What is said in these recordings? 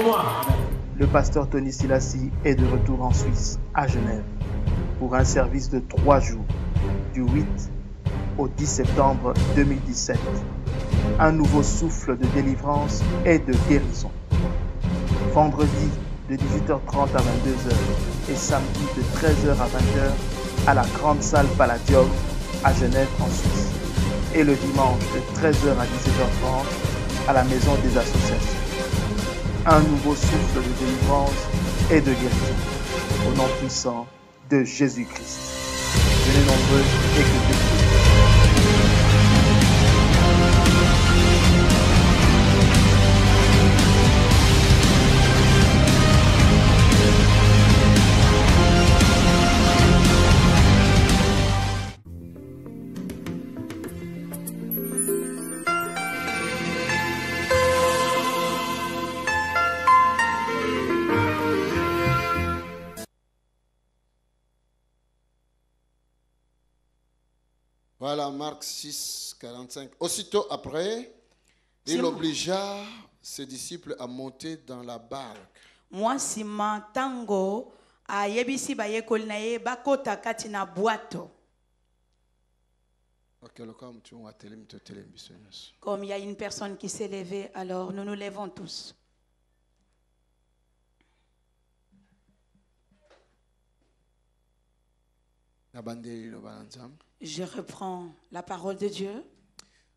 moi. Le pasteur Tony Silassi est de retour en Suisse, à Genève, pour un service de 3 jours, du 8 au 10 septembre 2017. Un nouveau souffle de délivrance et de guérison. Vendredi de 18h30 à 22h et samedi de 13h à 20h à la grande salle Palladium à Genève en Suisse. Et le dimanche de 13h à 17h30 à la maison des associations. Un nouveau souffle de délivrance et de guérison. Au nom puissant de Jésus-Christ. Venez nombreux et que Dieu vous bénisse. Voilà, Marc 6, 45. Aussitôt après, il obligea ses disciples à monter dans la barque. Moi, si ma tango a yebisi ba yekoli na ye bakota kati na bwato. Comme il y a une personne qui s'est levée, alors nous nous levons tous. Je reprends la parole de Dieu.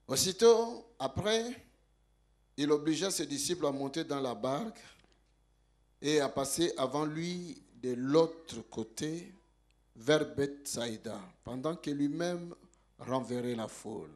Aussitôt après, il obligea ses disciples à monter dans la barque et à passer avant lui de l'autre côté vers Bethsaïda, pendant que lui-même renverrait la foule.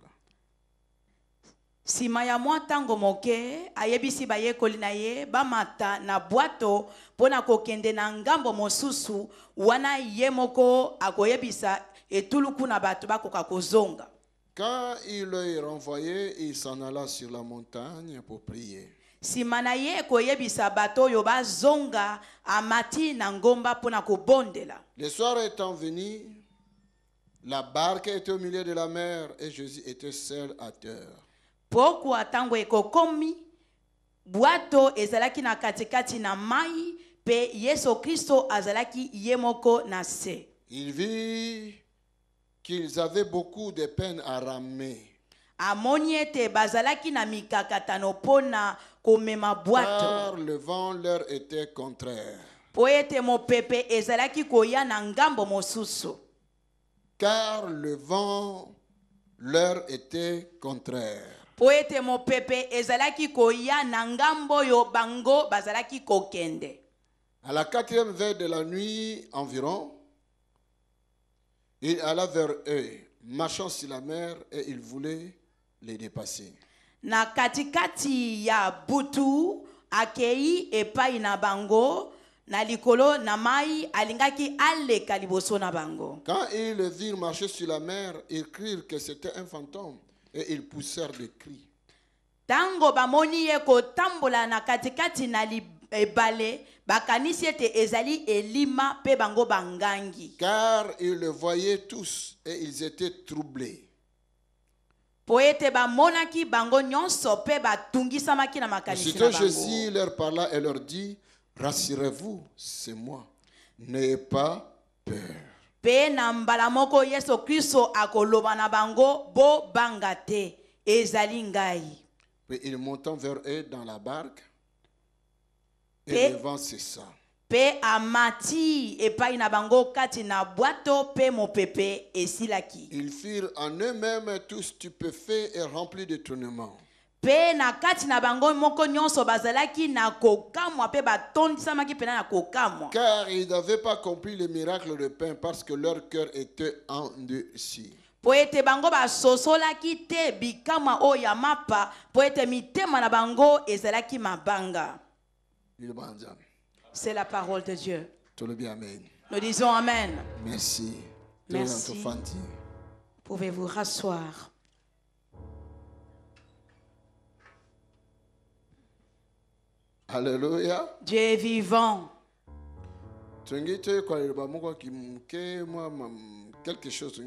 Sima ya mwa tango moke ayebisi bayekoli na ye bamata na bwato pona kokende na ngambo mosusu wana ye moko akoyebisa etuluku na bato bakoka kozonga. Quand il les renvoyait, il s'en alla sur la montagne pour prier. Sima na ye koyebisa bato yo bazonga amati na ngomba pona kobondela. Le soir étant venu, la barque était au milieu de la mer et Jésus était seul à terre. Pourquoi tango ekokomi bwato ezalaki na katikati na mai pe Yesu Kristo azalaki yemoko na se. Il vit qu'ils avaient beaucoup de peine à ramer. Amoniete bazalaki na mikakatano pona komema bwato. Car le vent leur était contraire. Poete mopepe ezalaki koya na ngambo mosusu. Car le vent leur était contraire. Poete mopepe ezalaki koya na ngambo yo bango bazalaki kokende. À la 4e veille de la nuit environ, il alla vers eux, marchant sur la mer, et il voulait les dépasser. Na katikati ya butu akei epai na bango na likolo na mai alingaki aleka liboso na bango. Quand ils le virent marcher sur la mer, ils crirent que c'était un fantôme. Et ils poussèrent des cris. Tango bamoni ye ko tambola na katikati na ebale bakanisi ete ezali elima pe bango bangangi. Car ils le voyaient tous et ils étaient troublés. Poete bamonaki bango nyonso pe batungisamaki na makanisi na bango. Aussitôt Jésus leur parla et leur dit, rassurez-vous, c'est moi. N'ayez pas peur. Pe na mbala moko Yesu Kristo akoloba na bango bo bangate ezali ngai. Puis il montant vers eux dans la barque et le vent cessa. Pe amati epai na bango kati na bwato pe mopepe esilaki. Ils firent en eux-mêmes tous stupéfaits et remplis d'étonnement. Pe na kati na bango moko nyonso bazalaki na kokamwa pe batondisamaki pena na kokamwa. Car ils n'avaient pas compris le miracle de pain parce que leur cœur était endurci. Po ete bango basosolaki te bikamwa o ya mapa po ete mitema na bango ezalaki mabanga. C'est la parole de Dieu. Nous disons Amen. Merci. Merci. Pouvez-vous rasseoir. Alléluia. Dieu est vivant. Quelque chose.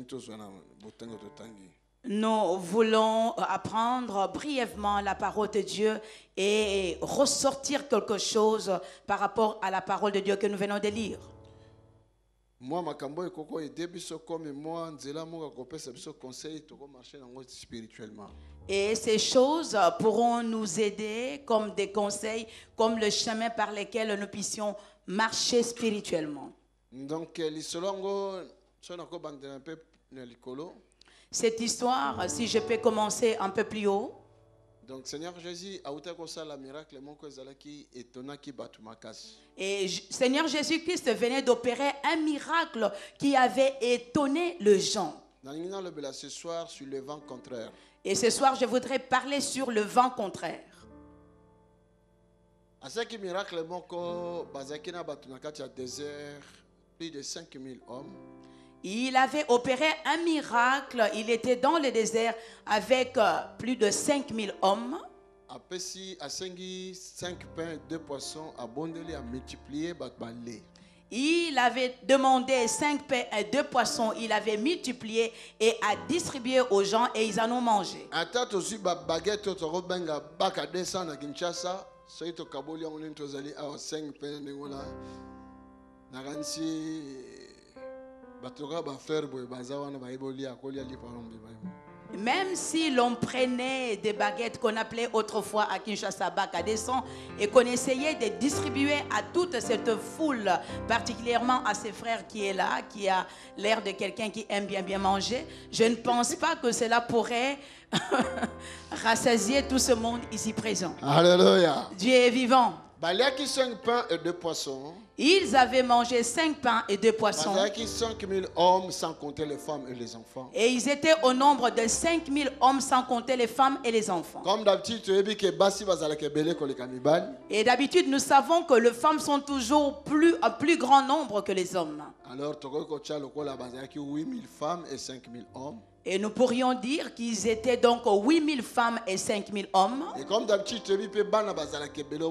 Nous voulons apprendre brièvement la parole de Dieu et ressortir quelque chose par rapport à la parole de Dieu que nous venons de lire. Moi, makambo ekoko aider biso comme moi, nzela moka kopesa biso conseil toko marcher nango spirituellement. Et ces choses pourront nous aider comme des conseils, comme le chemin par lequel nous puissions marcher spirituellement. Donc lisolongo sonako bandela un peu na likolo. Cette histoire, si je peux commencer un peu plus haut. Donc Seigneur Jésus a outé ko sala miracle moko ezalaki etonaki batu makasi. Et Seigneur Jésus-Christ venait d'opérer un miracle qui avait étonné les gens. Nalingina lobela ce soir sur le vent contraire. Et ce soir, je voudrais parler sur le vent contraire. Asaki miracle moko bazaki na batu na kati ya désert, plus de 5000 hommes. Il avait opéré un miracle. Il était dans le désert avec plus de 5000 hommes. Apesi asengi 5 pains et 2 poissons abondeli a multiplier batbalé. Il avait demandé 5 pains et 2 poissons. Il avait multiplié et a distribué aux gens et ils en ont mangé. Ata tosi ba baguette to benga baka 200 na Kinshasa, soki to kaboli on nto zali a 5 pains nengola. Na gansi batoka ba faire boy bazawana ba iboli akoli ali parombe ba. Même si l'on prenait des baguettes qu'on appelait autrefois à Kinshasa Baka des cents et qu'on essayait de distribuer à toute cette foule, particulièrement à ses frères qui est là, qui a l'air de quelqu'un qui aime bien manger, je ne pense pas que cela pourrait rassasier tout ce monde ici présent. Alléluia. Dieu est vivant. Baliaki 5 pains et 2 poissons. Ils avaient mangé 5 pains et 2 poissons. Baliaki 5000 hommes sans compter les femmes et les enfants. Et ils étaient au nombre de 5000 hommes sans compter les femmes et les enfants. Comme d'habitude, tu as vu que basi bazalaki belé ko les cannibales. Et d'habitude, nous savons que les femmes sont toujours un plus grand nombre que les hommes. Alors, tu as vu 8000 femmes et 5000 hommes. Et nous pourrions dire qu'ils étaient donc 8000 femmes et 5000 hommes. Et comme d'habitude, tu as vu que bana bazalaki belé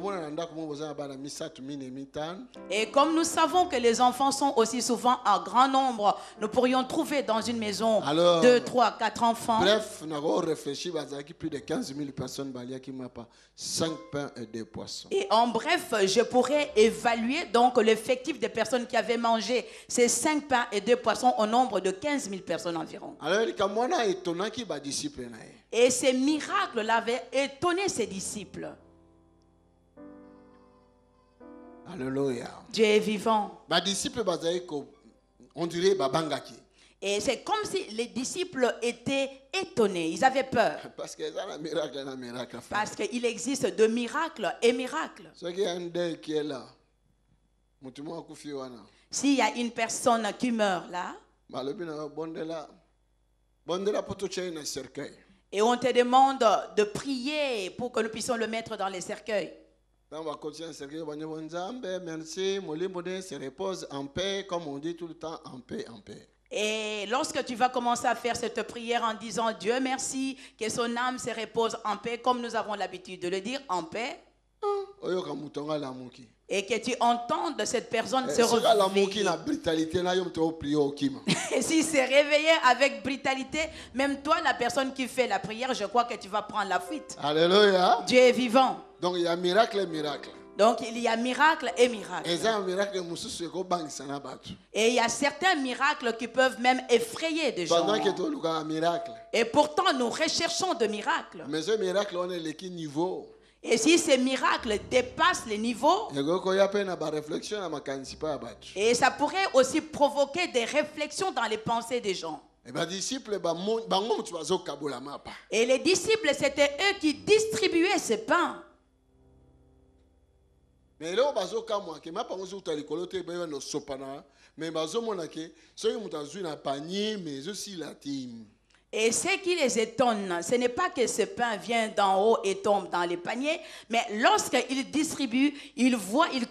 et comme nous savons que les enfants sont aussi souvent en grand nombre, nous pourrions trouver dans une maison 2, 3, 4 enfants. Bref, nous avons réfléchi, plus de 15 000 personnes baliaki mapa 5 pains et 2 poissons. Et en bref, je pourrais évaluer donc l'effectif des personnes qui avaient mangé ces 5 pains et 2 poissons au nombre de 15 000 personnes environ. Et ces miracles-là avaient étonné ses disciples. Alléluia. Dieu est vivant. On dirait babangaki. Et c'est comme si les disciples étaient étonnés. Ils avaient peur. Parce que ça, miracle. Parce qu'il existe de miracles et miracles. S'il y a un deuil qui est là, s'il y a une personne qui meurt là, et on te demande de prier pour que nous puissions le mettre dans les cercueils. Merci, se repose en paix, comme on dit tout le temps, en paix, en paix. Et lorsque tu vas commencer à faire cette prière en disant Dieu merci, que son âme se repose en paix, comme nous avons l'habitude de le dire, en paix, et que tu entendes cette personne se réveiller. Et s'il s'est réveillé avec brutalité, même toi, la personne qui fait la prière, je crois que tu vas prendre la fuite. Alléluia. Dieu est vivant. Donc il y a miracle et miracle. Donc il y a miracle et miracle. Et il y a certains miracles qui peuvent même effrayer des gens. Et pourtant nous recherchons de miracles. Mais ce miracle, on est le niveau. Et si ces miracles dépassent les niveaux, et ça pourrait aussi provoquer des réflexions dans les pensées des gens. Et les disciples, c'était eux qui distribuaient ces pains. Mais là, et ce qui les étonne, ce n'est pas que ce pain vient d'en haut et tombe dans les paniers, mais lorsqu'ils distribuent, ils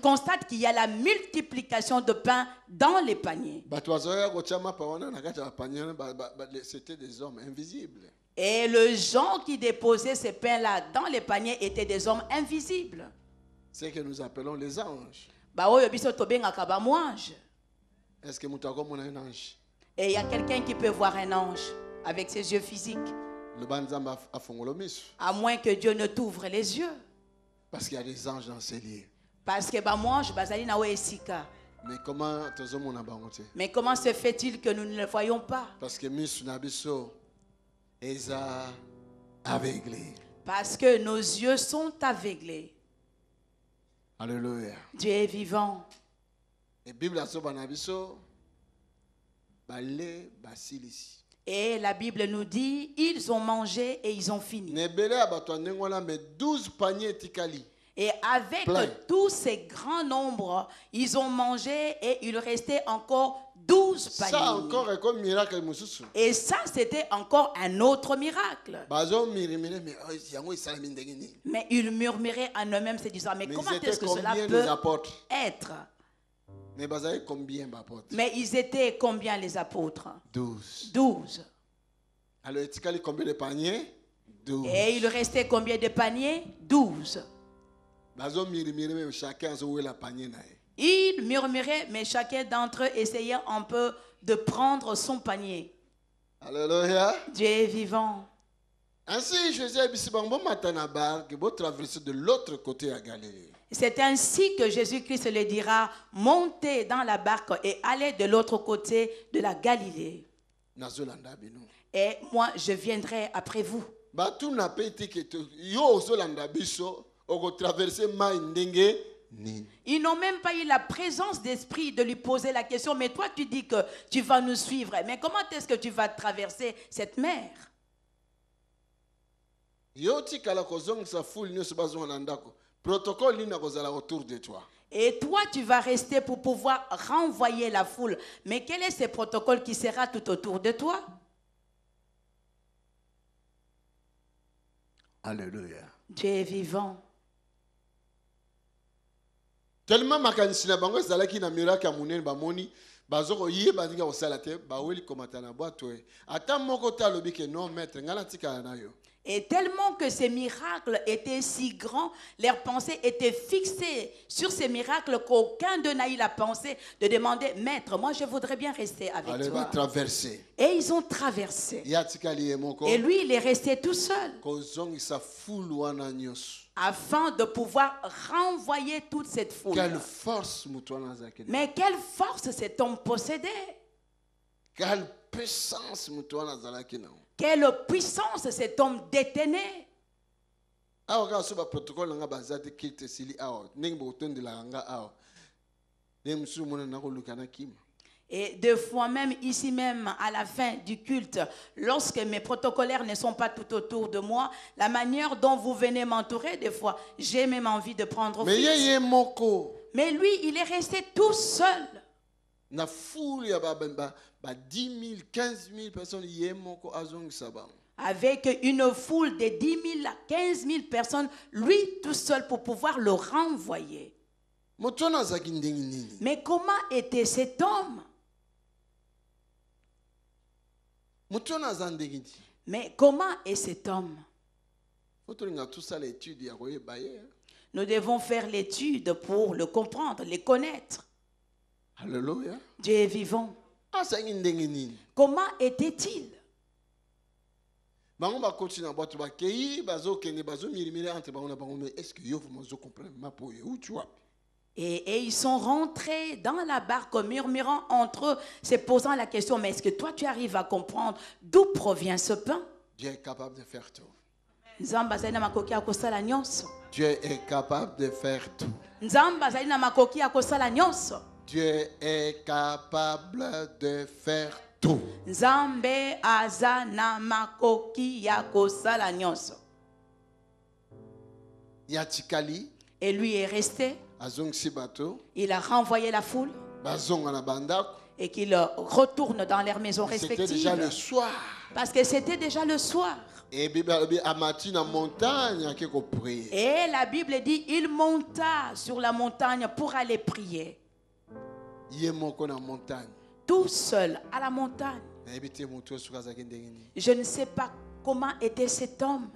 constatent qu'il y a la multiplication de pain dans les paniers. C'était des hommes invisibles. Et les gens qui déposaient ces pains-là dans les paniers étaient des hommes invisibles. C'est ce que nous appelons les anges. Est-ce que nous avons un ange? Et il y a quelqu'un qui peut voir un ange. avec ses yeux physiques. Le banzamba a fongolo miso. À moins que Dieu ne t'ouvre les yeux. Parce qu'il y a des anges dans ces lieux. Parce que moi, je bazali na esika. Mais comment tozomona bango te? Mais comment se fait-il que nous ne le voyons pas? Parce que miso na biso eza aveuglé. Parce que nos yeux sont aveuglés. Alléluia. Dieu est vivant. Et Bible asoba na biso bale basilisi. Et la Bible nous dit, ils ont mangé et ils ont fini. Nebele abato ndengwana mais 12 paniers tikali. Et avec Plein. tous ces grands nombres, ils ont mangé et il restait encore 12 paniers. Ça encore est comme miracle mususu. Et ça, c'était encore un autre miracle. Bazo mirimire mais yango isalami ndenge nini? Mais ils murmuraient en eux-mêmes se disant, mais Mais comment ils étaient est-ce que cela combien peut les apôtres? être? Mais bazali combien d'apôtres? Mais ils étaient combien les apôtres? 12. 12. Alors tikali combien de paniers? 12. Et il restait combien de paniers? 12. Bazo mirimire mais chacun zo la panier na. Ils murmuraient, mais chacun d'entre eux essayait un peu de prendre son panier. Alléluia. Dieu est vivant. Ainsi Jésus a dit bon matin à barque, vous traversez de l'autre côté à Galilée. C'est ainsi que Jésus-Christ le dira, montez dans la barque et allez de l'autre côté de la Galilée. Nazolanda bino. Et moi, je viendrai après vous. Batu na peti que yo zolanda biso, oko traverser mai ndenge ni. Ils n'ont même pas eu la présence d'esprit de lui poser la question, mais toi tu dis que tu vas nous suivre, mais comment est-ce que tu vas traverser cette mer? Yo tikala kozongisa foule nyoso bazonga ndako. Protocole ni na kozala autour de toi. Et toi, tu vas rester pour pouvoir renvoyer la foule. Mais quel est ce protocole qui sera tout autour de toi? Alléluia. Dieu est vivant. Tellement makanisi na bango ezalaki na miracle ya monene bamoni bazoko yeba ndinga kosala te baweli komata na bwato e ata moko te alobi ke non maître ngai natikala na yo. Et tellement que ces miracles étaient si grands, leurs pensées étaient fixées sur ces miracles qu'aucun d'eux n'a eu la pensée de demander, Maître, moi je voudrais bien rester avec Allez, toi. va traverser. Et ils ont traversé. Ya tikali ye moko. Et lui, il est resté tout seul Kozongisa foule wana nyonso. afin de pouvoir renvoyer toute cette foule. Quelle force mutu wana azalaki. Mais quelle force cet homme possédait? Quelle puissance mutu wana azalaki na. Quelle puissance cet homme détenait? Awa ka so ba protocole nga bazati kilte sili awa ndenge botondela nga awa. Ne musu mona na koluka na kima. Et deux fois même, ici même, à la fin du culte, lorsque mes protocolaires ne sont pas tout autour de moi, la manière dont vous venez m'entourer, des fois, j'ai même envie de prendre Mais fixe. ye moko. Mais lui, il est resté tout seul. Na foule ya ba 10 000, 15 000 personnes ye moko azongisa bango. Avec une foule de 10 000 à 15 000 personnes, lui tout seul pour pouvoir le renvoyer. Moto wana azalaki ndenge nini? Mais comment était cet homme? Moto wana aza ndenge nini? Mais comment est cet homme? Faut tolinga tosala étude ya koyeba ye. Nous devons faire l'étude pour le comprendre, le connaître. Alléluia. Dieu est vivant. Azalaki ndenge nini? Comment était-il? Bango bakoti na bato bakei bazokende bazomirimire entre bango na bango mais est-ce que yo vous mozo comprendre mapo ye où tu vois? Et ils sont rentrés dans la barque murmurant entre eux, se posant la question, mais est-ce que toi tu arrives à comprendre d'où provient ce pain? Dieu est capable de faire tout. Nzamba azali na makoki ya kosala nyonso. Dieu est capable de faire tout. Nzamba azali na makoki ya kosala nyonso. Dieu est capable de faire tout. Nzambe aza na makoki ya kosala nyonso. Yatikali Et lui est resté. azongisi bato Il a renvoyé la foule bazonga na bandako. et qu'il retourne dans leurs maisons C'était déjà le respectives. soir. Parce que c'était déjà le soir. Et Bible a mati na montagne ake ko prier. Et la Bible dit, il monta sur la montagne pour aller prier. Ye moko na montagne. Tout seul à la montagne. Na ebite moto suka azaki ndenge nini? Je ne sais pas comment était cet homme.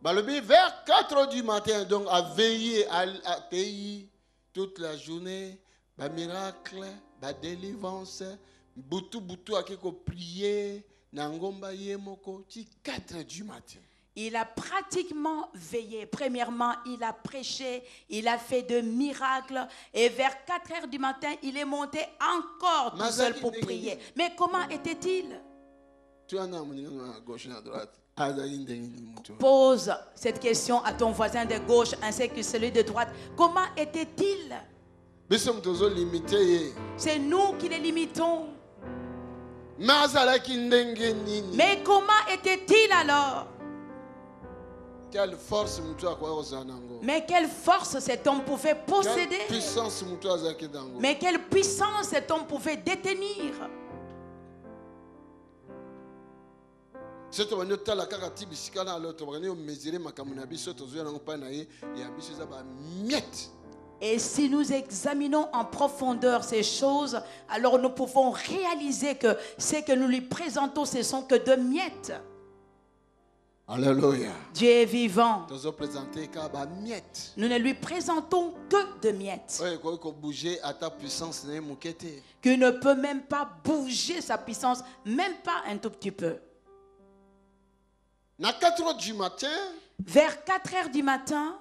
Balobi vers 4 heures du matin, donc à veiller, à pays toute la journée, ba miracle, ba délivrance, butu butu akiko prier na ngomba ye moko ti 4 du matin. Il a pratiquement veillé. Premièrement, il a prêché, il a fait de miracles. Et vers 4 heures du matin, il est monté encore tout seul pour prier. Mais comment était-il? Pose cette question à ton voisin de gauche ainsi que celui de droite. Comment était-il? C'est nous qui les limitons. Mais comment était-il alors? Quelle force Mais quelle force cet homme pouvait posséder? Mais quelle puissance cet homme pouvait détenir? Et si nous examinons en profondeur ces choses, alors nous pouvons réaliser que ce que nous lui présentons, ce sont que de miettes. Alléluia. Dieu est vivant. Nous ne lui présentons que de miettes. Qu'il ne peut même pas bouger sa puissance, même pas un tout petit peu. À 4 heures du matin, vers 4 heures du matin,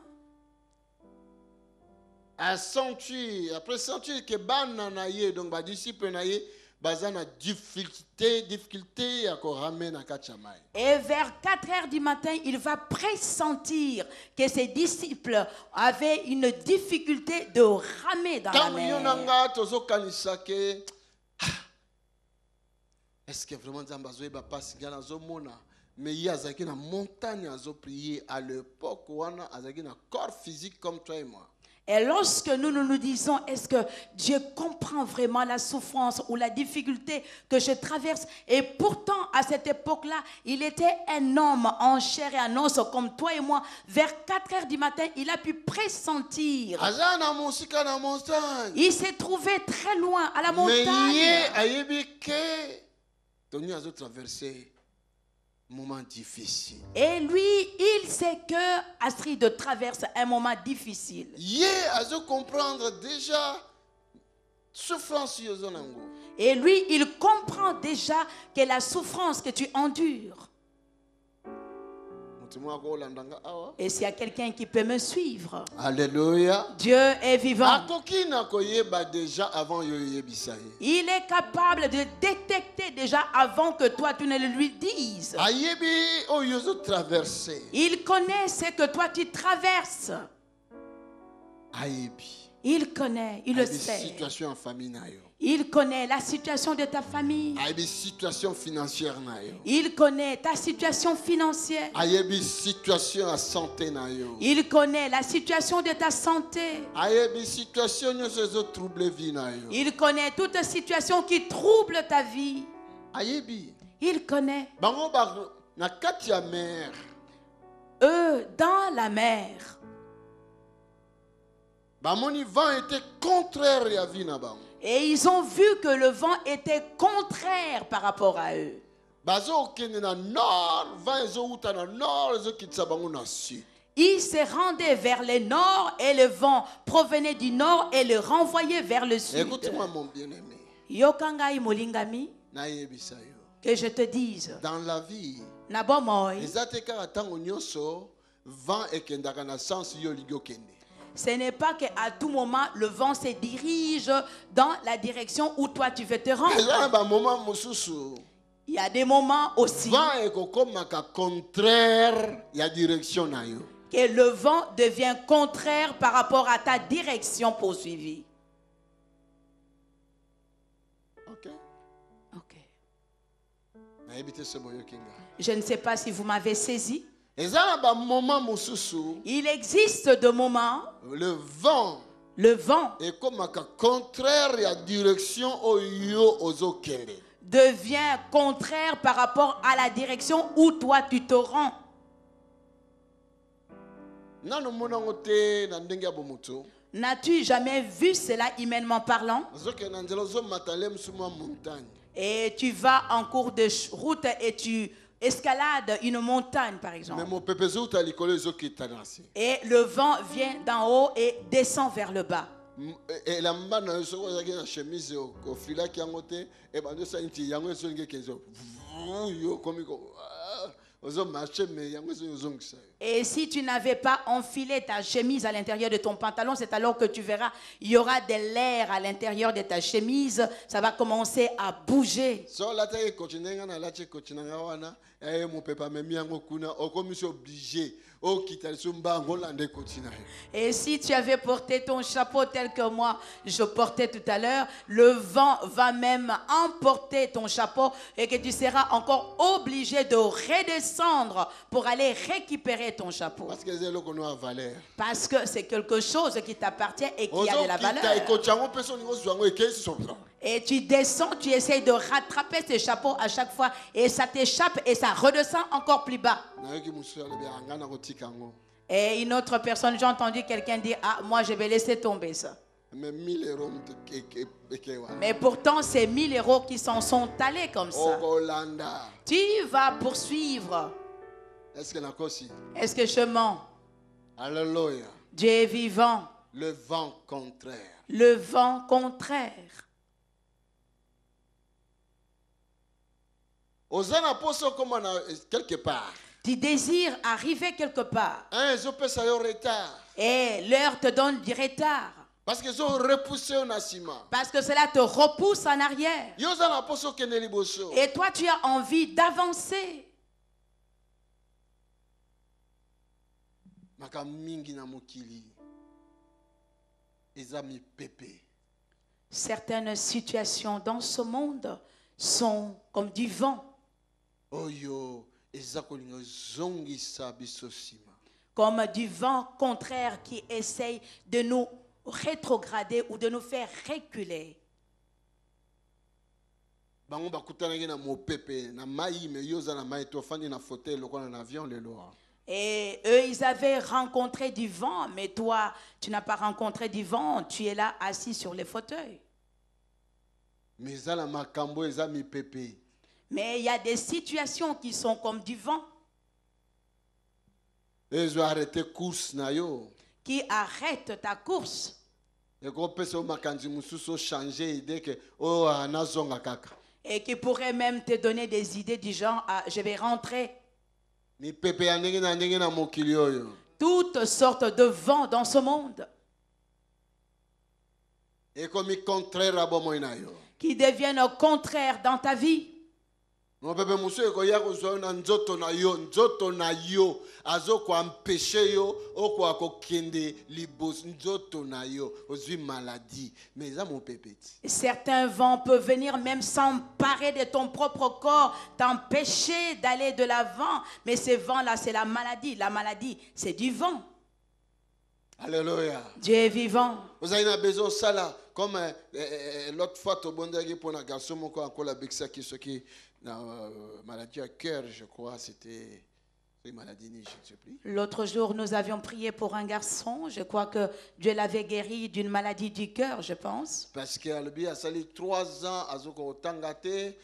après sentir que bananaye donc ba disciple naye bazana difficulté à ramener na. Et vers 4 heures du matin, il va pressentir que ses disciples avaient une difficulté de ramer dans la mer. Est-ce que vraiment Zambazoé va passer dans la mais il y a une montagne à prier à l'époque où on a un corps physique comme toi et moi. Et lorsque nous disons, est-ce que Dieu comprend vraiment la souffrance ou la difficulté que je traverse? Et pourtant, à cette époque-là, il était un homme en chair et en os comme toi et moi. Vers 4 heures du matin, il a pu pressentir. Il s'est trouvé très loin à la montagne. Moment difficile. Et lui, il sait que Astrid traverse un moment difficile. Comprendre déjà souffrance. Et lui, il comprend déjà que la souffrance que tu endures. Et s'il y a quelqu'un qui peut me suivre. Alléluia. Dieu est vivant. Il est capable de détecter déjà avant que toi tu ne le lui dises. Il connaît ce que toi tu traverses. Il connaît, il le sait. Il connaît la situation de ta famille. Il connaît ta situation financière. Il connaît la situation de ta santé. Il connaît toute situation qui trouble ta vie. Il connaît. Eux, dans la mer. Et ils ont vu que le vent était contraire par rapport à eux. Ils se rendaient vers le nord et le vent provenait du nord et le renvoyait vers le sud. Écoute-moi mon bien-aimé. Yokangai molingami, que je te dise. Dans la vie, ce n'est pas qu'à tout moment, le vent se dirige dans la direction où toi tu veux te rendre. Il y a des moments aussi que le vent devient contraire par rapport à ta direction poursuivie. Ok. Je ne sais pas si vous m'avez saisi. Il existe des moments le vent est comme contraire à la direction devient contraire par rapport à la direction où toi tu te rends. N'as-tu jamais vu cela humainement parlant? Et tu vas en cours de route et tu escalade une montagne par exemple. Et le vent vient d'en haut et descend vers le bas. Et la mbana so ko zaki na chemise au fila ki angote e bando sa inti yango so ngeke kezo yo komiko ozo marcher mais yango so zongisa. Et si tu n'avais pas enfilé ta chemise à l'intérieur de ton pantalon, c'est alors que tu verras, il y aura de l'air à l'intérieur de ta chemise, ça va commencer à bouger. So la taille continenga na la che continenga wana mon papa même yango kuna o comme je suis obligé o kitalisumba ngolande continenga. Et si tu avais porté ton chapeau tel que moi, je portais tout à l'heure, le vent va même emporter ton chapeau et que tu seras encore obligé de redescendre pour aller récupérer ton chapeau. Parce que c'est quelque chose qui t'appartient et qui a de la valeur. Et tu descends, tu essayes de rattraper ce chapeau à chaque fois et ça t'échappe et ça redescend encore plus bas. Et une autre personne, j'ai entendu quelqu'un dire, ah, moi je vais laisser tomber ça. Mais pourtant, c'est 1000 euros qui s'en sont allés comme ça. Tu vas poursuivre. Est-ce que je mens? Alléluia. Dieu est vivant. Le vent contraire. Le vent contraire. Quelque part. Tu désires arriver quelque part. Retard. Et l'heure te donne du retard. Parce qu'ils ont repoussé au Nassima. Parce que cela te repousse en arrière. Et toi, tu as envie d'avancer. Certaines situations dans ce monde sont comme du vent. Comme du vent contraire qui essaye de nous rétrograder ou de nous faire reculer. Et eux, ils avaient rencontré du vent, mais toi, tu n'as pas rencontré du vent, tu es là assis sur les fauteuils. Mais il y a des situations qui sont comme du vent. Qui arrête ta course. Et qui pourrait même te donner des idées du genre, ah, je vais rentrer. Toutes sortes de vents dans ce monde. Qui deviennent contraires dans ta vie. Et certains vents peuvent venir même s'emparer de ton propre corps, t'empêcher d'aller de l'avant. Mais ces vents-là, c'est la maladie. La maladie, c'est du vent. Alléluia. Dieu est vivant. Vous avez besoin de ça comme l'autre fois, tu as pour un garçon qui maladie à cœur, je crois, c'était une maladie, je ne sais plus. L'autre jour, nous avions prié pour un garçon. Je crois que Dieu l'avait guéri d'une maladie du cœur, je pense. Parce qu'il a sali 3 ans à Tangate,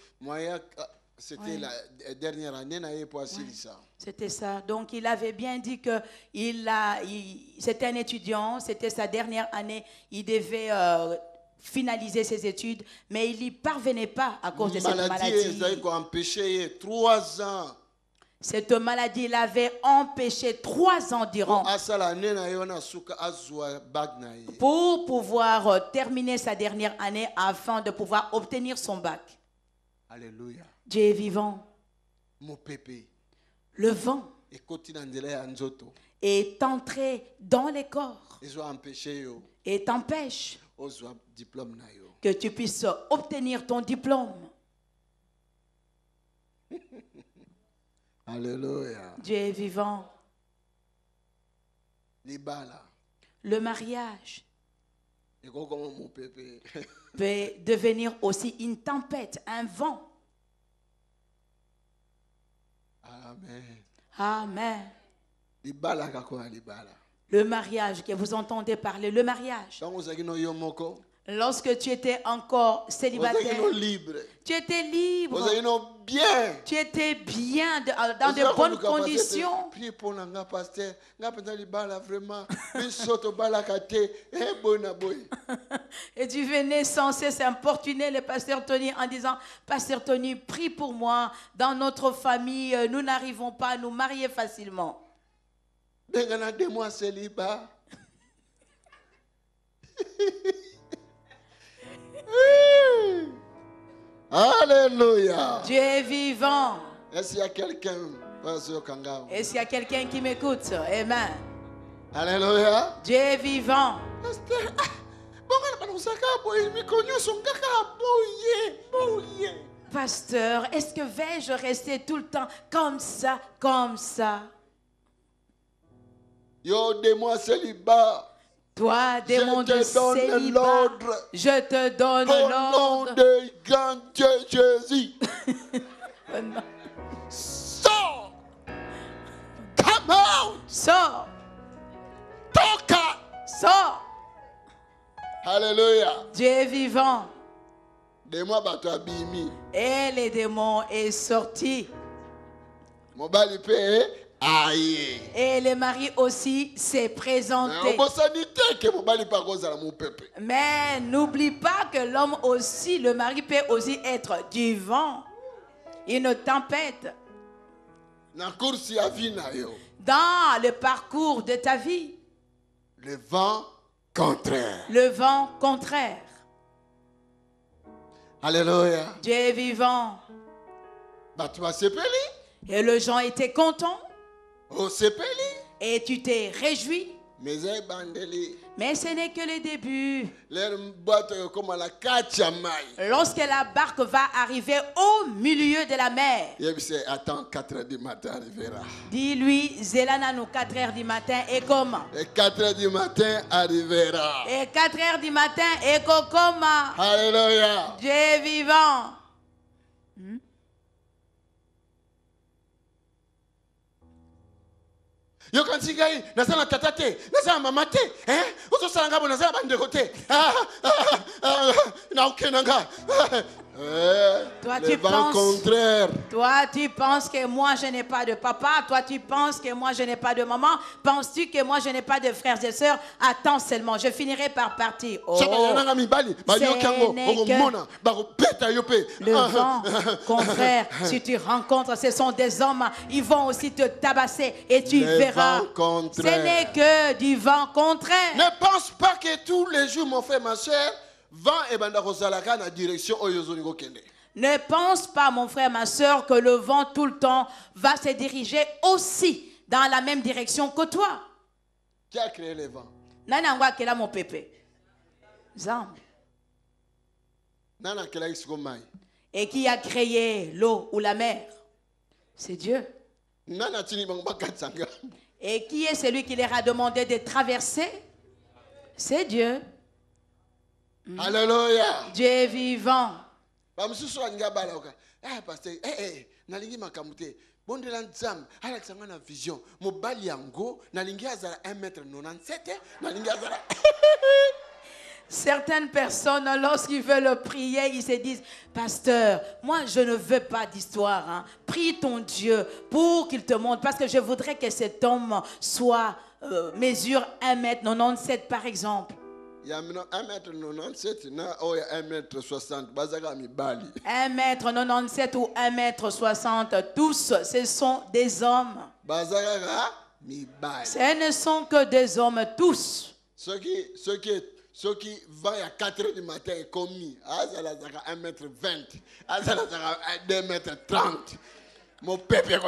c'était la dernière année, ça. C'était ça. Donc, il avait bien dit que c'était un étudiant, c'était sa dernière année. Il devait finaliser ses études, mais il n'y parvenait pas à cause de cette maladie. 3 ans. Cette maladie l'avait empêché 3 ans durant pour pouvoir terminer sa dernière année afin de pouvoir obtenir son bac. Alléluia. Dieu est vivant. Le vent est entré dans les corps et t'empêche que tu puisses obtenir ton diplôme. Alléluia. Dieu est vivant. Le mariage peut devenir aussi une tempête, un vent. Amen. Amen. Le mariage que vous entendez parler, le mariage. Lorsque tu étais encore célibataire, libre. tu étais libre. Bien. Tu étais bien dans de bonnes conditions. Priez pour nous, pasteur. Vraiment. Et tu venais sans cesse importuner le pasteur Tony en disant, pasteur Tony, prie pour moi. Dans notre famille, nous n'arrivons pas à nous marier facilement. Deux mois célibat. Alléluia. Dieu est vivant. Est-ce qu'il y a quelqu'un? Est-ce qu'il y a quelqu'un qui m'écoute? Amen. Alléluia. Dieu est vivant. Pasteur, est-ce que vais-je rester tout le temps comme ça, comme ça? Yo, dis-moi célibat. Toi, démon de célibat, je te donne l'ordre. Au nom de grand Dieu Jésus. Sors. Come out. Sors. Toka. Sors. Alléluia. Dieu est vivant. Dis-moi, bateau abimi. Et les démons est sorti. Mon bali paye. Aïe. Et le mari aussi s'est présenté. Mais n'oublie pas que l'homme aussi, le mari peut aussi être du vent. Une tempête. Dans le parcours de ta vie. Le vent contraire. Le vent contraire. Alléluia. Dieu est vivant. Et les gens étaient contents. Et tu t'es réjoui. Mais ce n'est que le début. Lorsque la barque va arriver au milieu de la mer, attends, 4 heures du matin arrivera. Dis-lui, Zélana, nous 4 heures du matin, et comment? Et 4 heures du matin arrivera. Et 4 heures du matin, et comment? Alléluia. Dieu est vivant. Yo kanti gai nazala tata te nazala mama te ozosala ngabo nazala bandeko te na okenanga. Toi, tu penses que moi je n'ai pas de papa. Toi, tu penses que moi je n'ai pas de maman. Penses-tu que moi je n'ai pas de frères et sœurs? Attends seulement, je finirai par partir. Oh, ce n'est que le vent contraire. Si tu rencontres, ce sont des hommes. Ils vont aussi te tabasser et tu verras. Ce n'est que du vent contraire. Ne pense pas que tous les jours, mon frère, ma soeur, ne pense pas, mon frère, ma soeur, que le vent tout le temps va se diriger aussi dans la même direction que toi. Qui a créé le vent? Nanangwa kela mon pépé. Zam. Et qui a créé l'eau ou la mer? C'est Dieu. Et qui est celui qui leur a demandé de traverser? C'est Dieu. Alléluia. Dieu est vivant. Certaines personnes, lorsqu'ils veulent prier, ils se disent, pasteur, moi je ne veux pas d'histoire. Hein. Prie ton Dieu pour qu'il te montre, parce que je voudrais que cet homme soit mesure 1m97 par exemple. Il y a 1m97, il y a 1m60. 1m97 ou 1m60, tous, ce sont des hommes. Ce ne sont que des hommes, tous. Ceux qui vont à 4 h du matin et commis, 1m20, 2m30. Mon pépé.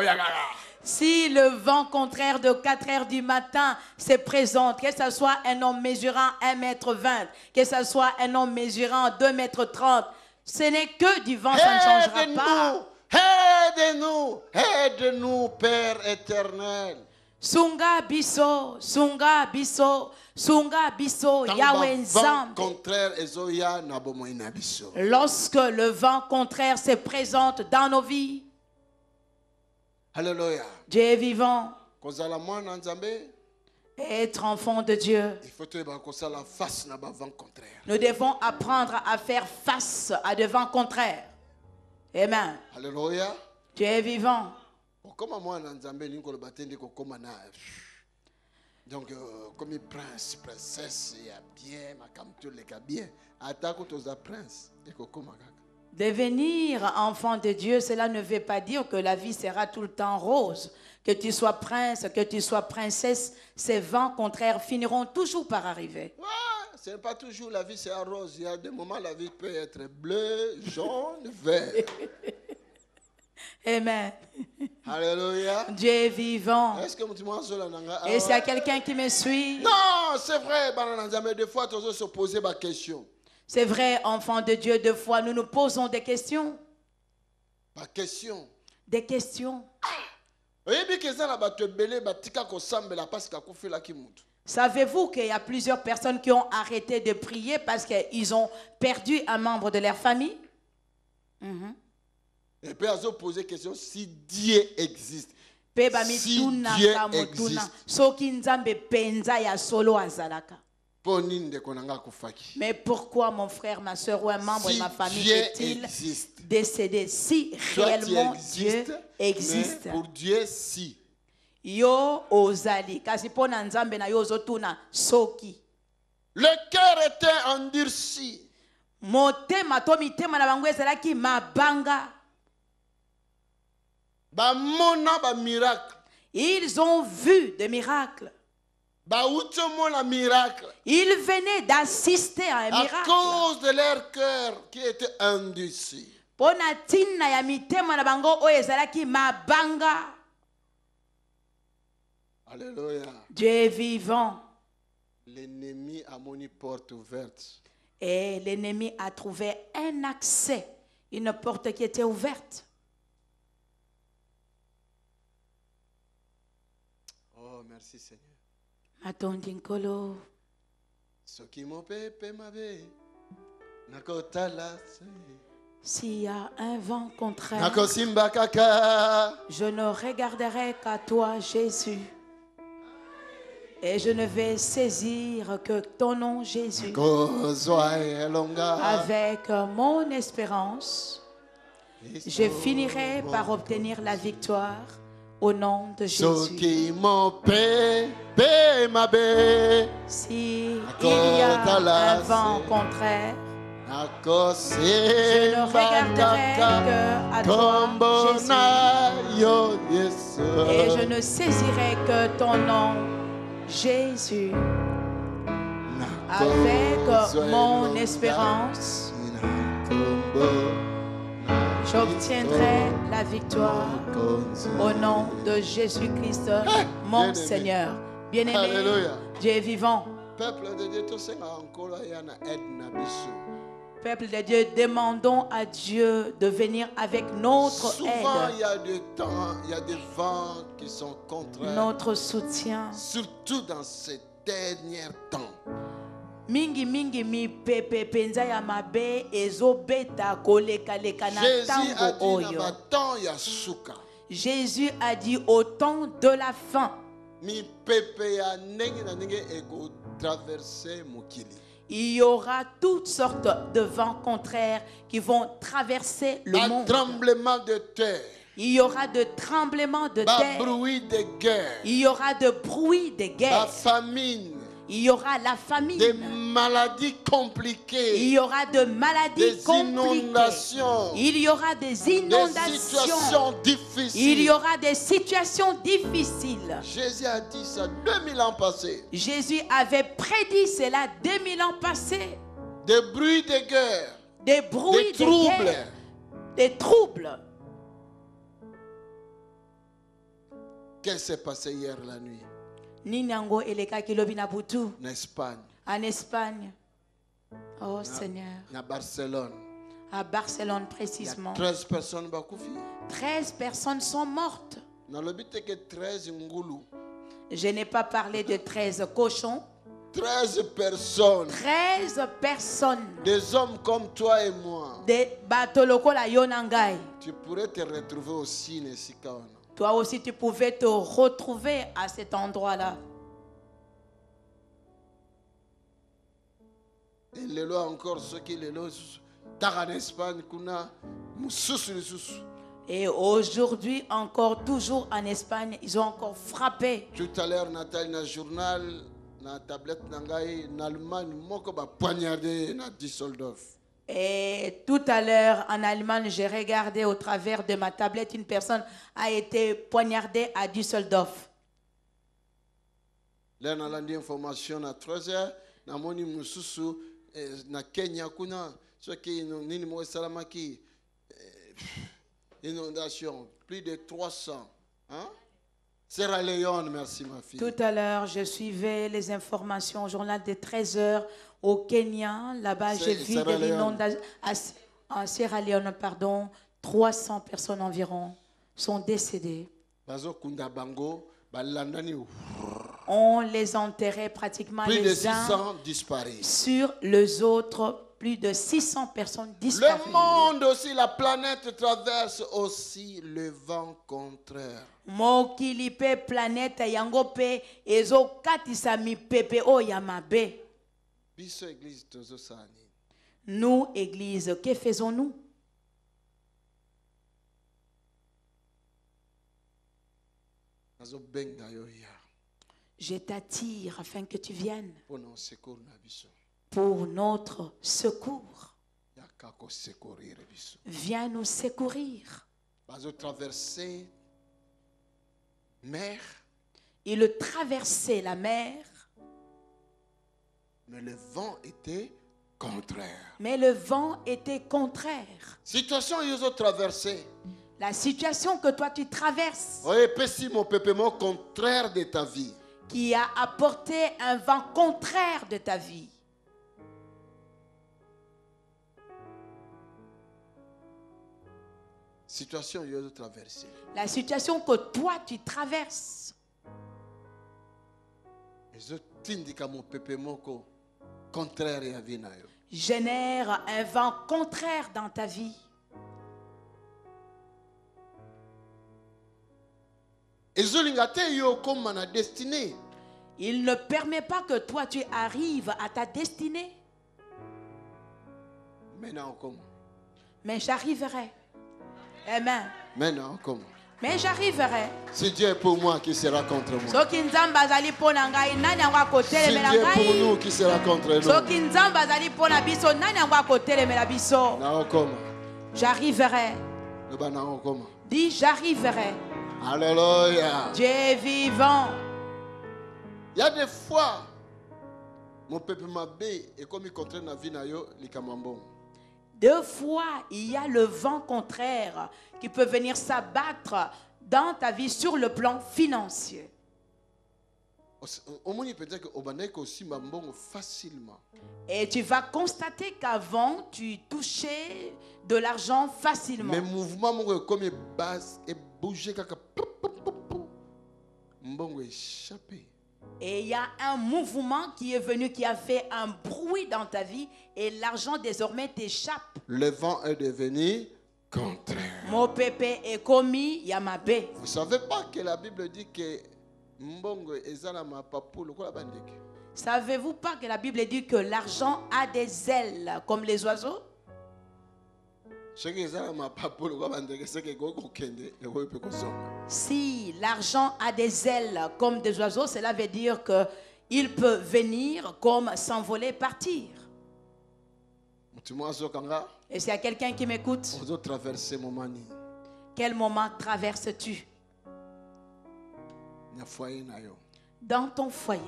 Si le vent contraire de 4 heures du matin se présente, que ce soit un homme mesurant 1m20, que ce soit un homme mesurant 2m30, ce n'est que du vent, ça ne changera pas. Aide-nous, Père éternel. Sunga biso, Yahweh Nzambe. Lorsque le vent contraire se présente dans nos vies, Alléluia. Dieu est vivant. Être enfant de Dieu, il faut te la face na vent contraire. nous devons apprendre à faire face à des vents contraires. Amen. Alléluia. Dieu est vivant. Comment moi na nzambe ni ko le batende ko koma na. Donc comme prince, princesse, il y a bien ma kamto le ka bien. Atako to za prince et ko koma kaka. Devenir enfant de Dieu, cela ne veut pas dire que la vie sera tout le temps rose. Que tu sois prince, que tu sois princesse, ces vents contraires finiront toujours par arriver. Ouais, ce n'est pas toujours la vie, c'est un rose. Il y a des moments la vie peut être bleue, jaune, vert. Amen. Alléluia. Dieu est vivant. Est-ce que tu m'as dit? Et s'il y a quelqu'un qui me suit, non, c'est vrai, mais des fois, tu oses se poser ma question. c'est vrai, enfant de Dieu, deux fois, nous nous posons des questions. Ma question. Des questions. Savez-vous qu'il y a plusieurs personnes qui ont arrêté de prier parce qu'ils ont perdu un membre de leur famille? Et puis, ils ont posé la question si Dieu existe. Si Dieu existe. Mais pourquoi mon frère, ma soeur ou un membre de ma famille est-il décédé? Si réellement Dieu existe. Pour Dieu, si. Yo ozali kasi pona nzambe na yo ozotuna soki. Le cœur était endurci. Motema to mitema na bango ezalaki mabanga. Bamona ba miracle. Ils ont vu des miracles. Ils venaient d'assister à un miracle. À cause de leur cœur qui était endurci. Pona tina ya mitema na bango o ezalaki mabanga. Alléluia. Dieu est vivant. L'ennemi a mis une porte ouverte. Et l'ennemi a trouvé un accès, une porte qui était ouverte. Oh, merci Seigneur. Matondinkolo. S'il y a un vent contraire, je ne regarderai qu'à toi, Jésus. Et je ne vais saisir que ton nom, Jésus. Avec mon espérance, je finirai par obtenir la victoire au nom de Jésus. Si il y a un vent contraire, je ne regarderai que à toi, Jésus. Et je ne saisirai que ton nom, Jésus. Avec mon espérance, j'obtiendrai la victoire au nom de Jésus-Christ, mon Seigneur. Bien-aimé, Dieu est vivant. Peuple de Dieu, demandons à Dieu de venir avec notre Souvent, aide. il y a des temps, il y a des vents qui sont contraires. Notre soutien. Surtout dans ces derniers temps. Mingi mingi mi pepe penza ya mabe ezobeta koleka leka na tango oyo. Jésus a dit au temps de la fin. Mi pepe ya nenge na nenge ego traverser mokili. Il y aura toutes sortes de vents contraires qui vont traverser le monde. Tremblement de terre. Il y aura de tremblements de terre. Bruit de guerre. Il y aura de bruit de guerre. Famine. Il y aura la famine. Des maladies compliquées. Il y aura de maladies compliquées. Inondations. Il y aura des inondations. Des situations difficiles. Il y aura des situations difficiles. Jésus a dit ça 2000 ans passés. Jésus avait prédit cela 2000 ans passés. Des bruits de guerre. Des bruits de guerre. Des troubles. Qu'est-ce qui s'est passé hier la nuit? Ninango eleka kilobi na butu. En Espagne. En Espagne. Oh Seigneur. À Barcelone. À Barcelone précisément. 13 personnes bakoufi. 13 personnes sont mortes. Dans le but que 13 ngulu. Je n'ai pas parlé de 13 cochons. 13 personnes. 13 personnes. Des hommes comme toi et moi. Des batoloko la yonangai. Tu pourrais te retrouver aussi Nesikaona. Toi aussi, tu pouvais te retrouver à cet endroit-là. Et lelo encore ceux qui lelo en Espagne kuna mususu lisusu. Et aujourd'hui, encore, toujours en Espagne, ils ont encore frappé. Tout à l'heure, Nathalie, dans le journal, dans la tablette, en Allemagne, moko ba poignardé na Düsseldorf. Et tout à l'heure, en Allemagne, j'ai regardé au travers de ma tablette, une personne a été poignardée à Düsseldorf. Là, on a l'information à 3h, na moni mususu na Kenya kuna, ceux qui nini mo salamaki inondation, plus de 300. Hein? Sierra Leone, merci ma fille. Tout à l'heure, je suivais les informations au journal de 13h au Kenya. Là-bas, j'ai vu de l'inondation. En Sierra Leone, pardon, 300 personnes environ sont décédées. On les enterrait pratiquement plus les de uns 600 disparus. sur les autres. Plus de 600 personnes disparues. Le monde aussi, la planète traverse aussi le vent contraire. Mokili pe planète yango pe ezo katisa mipepe o ya mabe. Biso église tozo sani. Nous, église, que faisons-nous? Nazo benga yo ya. Je t'attire afin que tu viennes Pour nos secours na biso. pour notre secours. Yaka ko secourir biso. Viens nous secourir. Bazo traverser mer. Il traversait la mer, Mais le vent était contraire. mais le vent était contraire. Situation ils ont traversé. La situation que toi tu traverses, Oui, pessimo pépément contraire de ta vie. qui a apporté un vent contraire de ta vie. Situation ils ont traversé. La situation que toi tu traverses Ils ont tindika mon pépément contraire à vie na yo. génère un vent contraire dans ta vie. Ezolinga te yo comme na destinée. Il ne permet pas que toi tu arrives à ta destinée. Maintenant comment? Mais j'arriverai. Amen. Maintenant comment? Mais j'arriverai. Si Dieu est pour moi, qui sera contre moi? Soki nzambe azali mpona ngai nani yango Si akotelemela Dieu est pour ngai? nous, qui sera contre nous? Soki nzambe azali mpona biso nani yango akotelemela biso? Nao comment? J'arriverai. Loba nao comment? Dis j'arriverai. Alléluia. Dieu est vivant. Il y a des fois, mon peuple m'a bé et comme il contraire na vie na yo, likamambon. Deux fois, il y a le vent contraire qui peut venir s'abattre dans ta vie sur le plan financier. Au moins, il peut dire que Obaneko aussi mambon facilement. Et tu vas constater qu'avant, tu touchais de l'argent facilement. Mais mouvement mon comme base et bouger kaka mbongo échappé. Et il y a un mouvement qui est venu, qui a fait un bruit dans ta vie et l'argent désormais t'échappe. Le vent est devenu contraire. Mon pépé est commis Yamabe. Vous savez pas que la Bible dit que mbongo ezala mapapu lokola bandeke. Savez-vous pas que la Bible dit que l'argent a des ailes comme les oiseaux? Si l'argent a des ailes comme des oiseaux, cela veut dire qu'il peut venir comme s'envoler, partir. Et s'il y a quelqu'un qui m'écoute, quel moment traverses-tu? Dans ton foyer.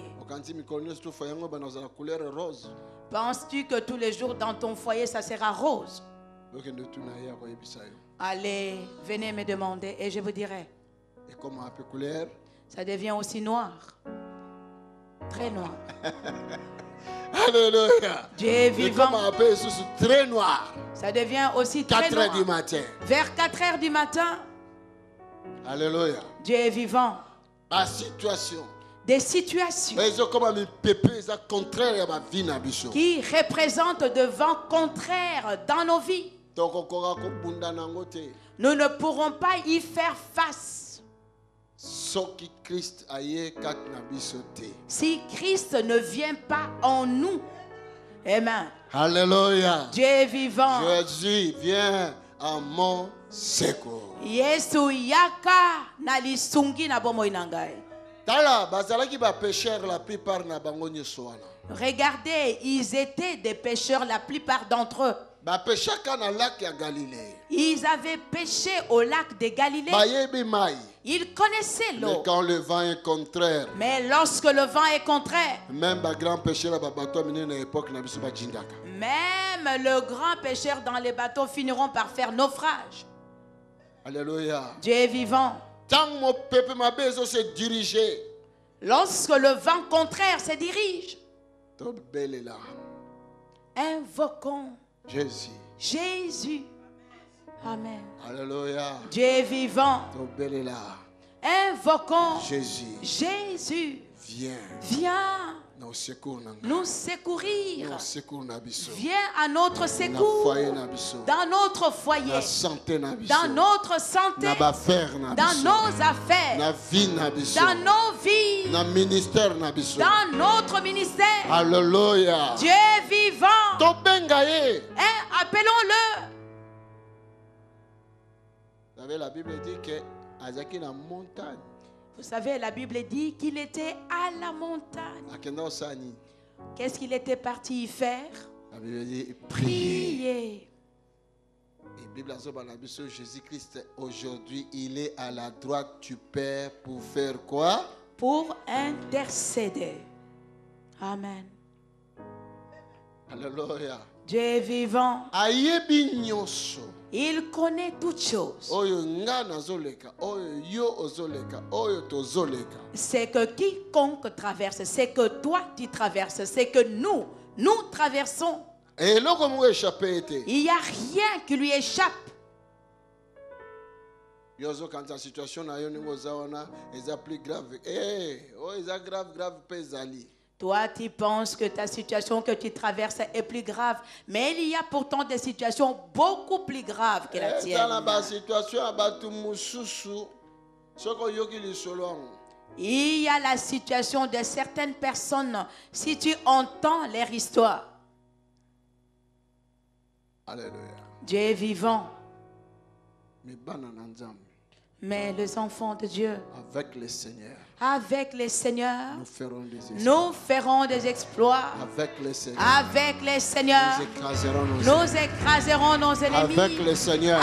Penses-tu que tous les jours dans ton foyer ça sera rose? Allez, venez me demander et je vous dirai. Ça devient aussi noir. Très noir. Alléluia. Dieu est vivant. Très noir. Ça devient aussi très 4 noir. heures du matin. Vers 4 heures du matin. Alléluia. Dieu est vivant. La situation. Des situations Qui qui représentent de vents contraires dans nos vies. Nous ne pourrons pas y faire face. Si Christ ne vient pas en nous, Amen. Alléluia. Dieu est vivant. Jésus vient à mon secours. Yesu yaka na lisungi na bomoi na ngai. Tala bazalaki ba pécheur la plupart na bango nyoso wana. Regardez, ils étaient des pécheurs, la plupart d'entre eux. Ba péchaka na lac ya Galilée. Ils avaient péché au lac de Galilée. Bayebi mai. Ils connaissaient Mais l'eau. quand le vent est contraire, Mais lorsque le vent est contraire, même ba grand pécheur la ba bato mine na époque na biso ba jingaka. même le grand pécheur dans les bateaux finiront par faire naufrage. Alléluia. Dieu est vivant. Tant mon peuple m'a besoin de se diriger. Lorsque le vent contraire se dirige, Tout bel est là. invoquons Jésus. Jésus. Amen. Alléluia. Dieu est vivant. Tout bel est là. Invoquons Jésus. Jésus. Viens. Viens Nos secours na nous secourir. Nos secours na biso. Viens à notre Na secours. foyer na biso. Dans notre foyer. Na santé na biso. Dans notre santé. Na ba faire na Dans biso. nos affaires. Na vie na biso. Dans nos vies. Na ministère na biso. Dans notre ministère. Alléluia. Dieu est vivant. To benga ye. Hein, appelons-le. Vous savez, la Bible dit que azaki na montagne. Vous savez, la Bible dit qu'il était à la montagne. Akenda osani. Qu'est-ce qu'il était parti y faire? La Bible dit prier. Prier. Et Bible azoba na biso Jésus-Christ aujourd'hui, il est à la droite du Père pour faire quoi? Pour intercéder. Amen. Alléluia. Dieu est vivant. Ayebi nyonso. Il connaît toutes choses. Oyo nga nazoleka, oyo yo ozoleka, oyo tozoleka. C'est que quiconque traverse, c'est que toi tu traverses, c'est que nous traversons. Et eloko moko échappé été. Il n'y a rien qui lui échappe. Yo ozokanisa situation na yo ningo oza wana eza plus grave. Oh eza grave pe ezali. Toi, tu penses que ta situation que tu traverses est plus grave, mais il y a pourtant des situations beaucoup plus graves que la tienne. Il y a la situation de certaines personnes, si tu entends leur histoire. Alléluia. Dieu est vivant. Mais les enfants de Dieu, avec le Seigneur, nous ferons des exploits. Avec le Seigneur, nous écraserons nos ennemis. Avec le Seigneur,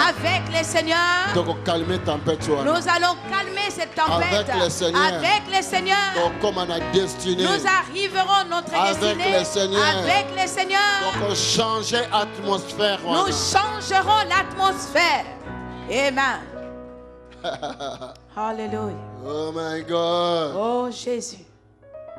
nous allons calmer cette tempête. Avec le Seigneur, nous arriverons à notre destinée. Avec le Seigneur, nous changerons l'atmosphère. Amen. Alléluia. Oh my God. Oh Jésus.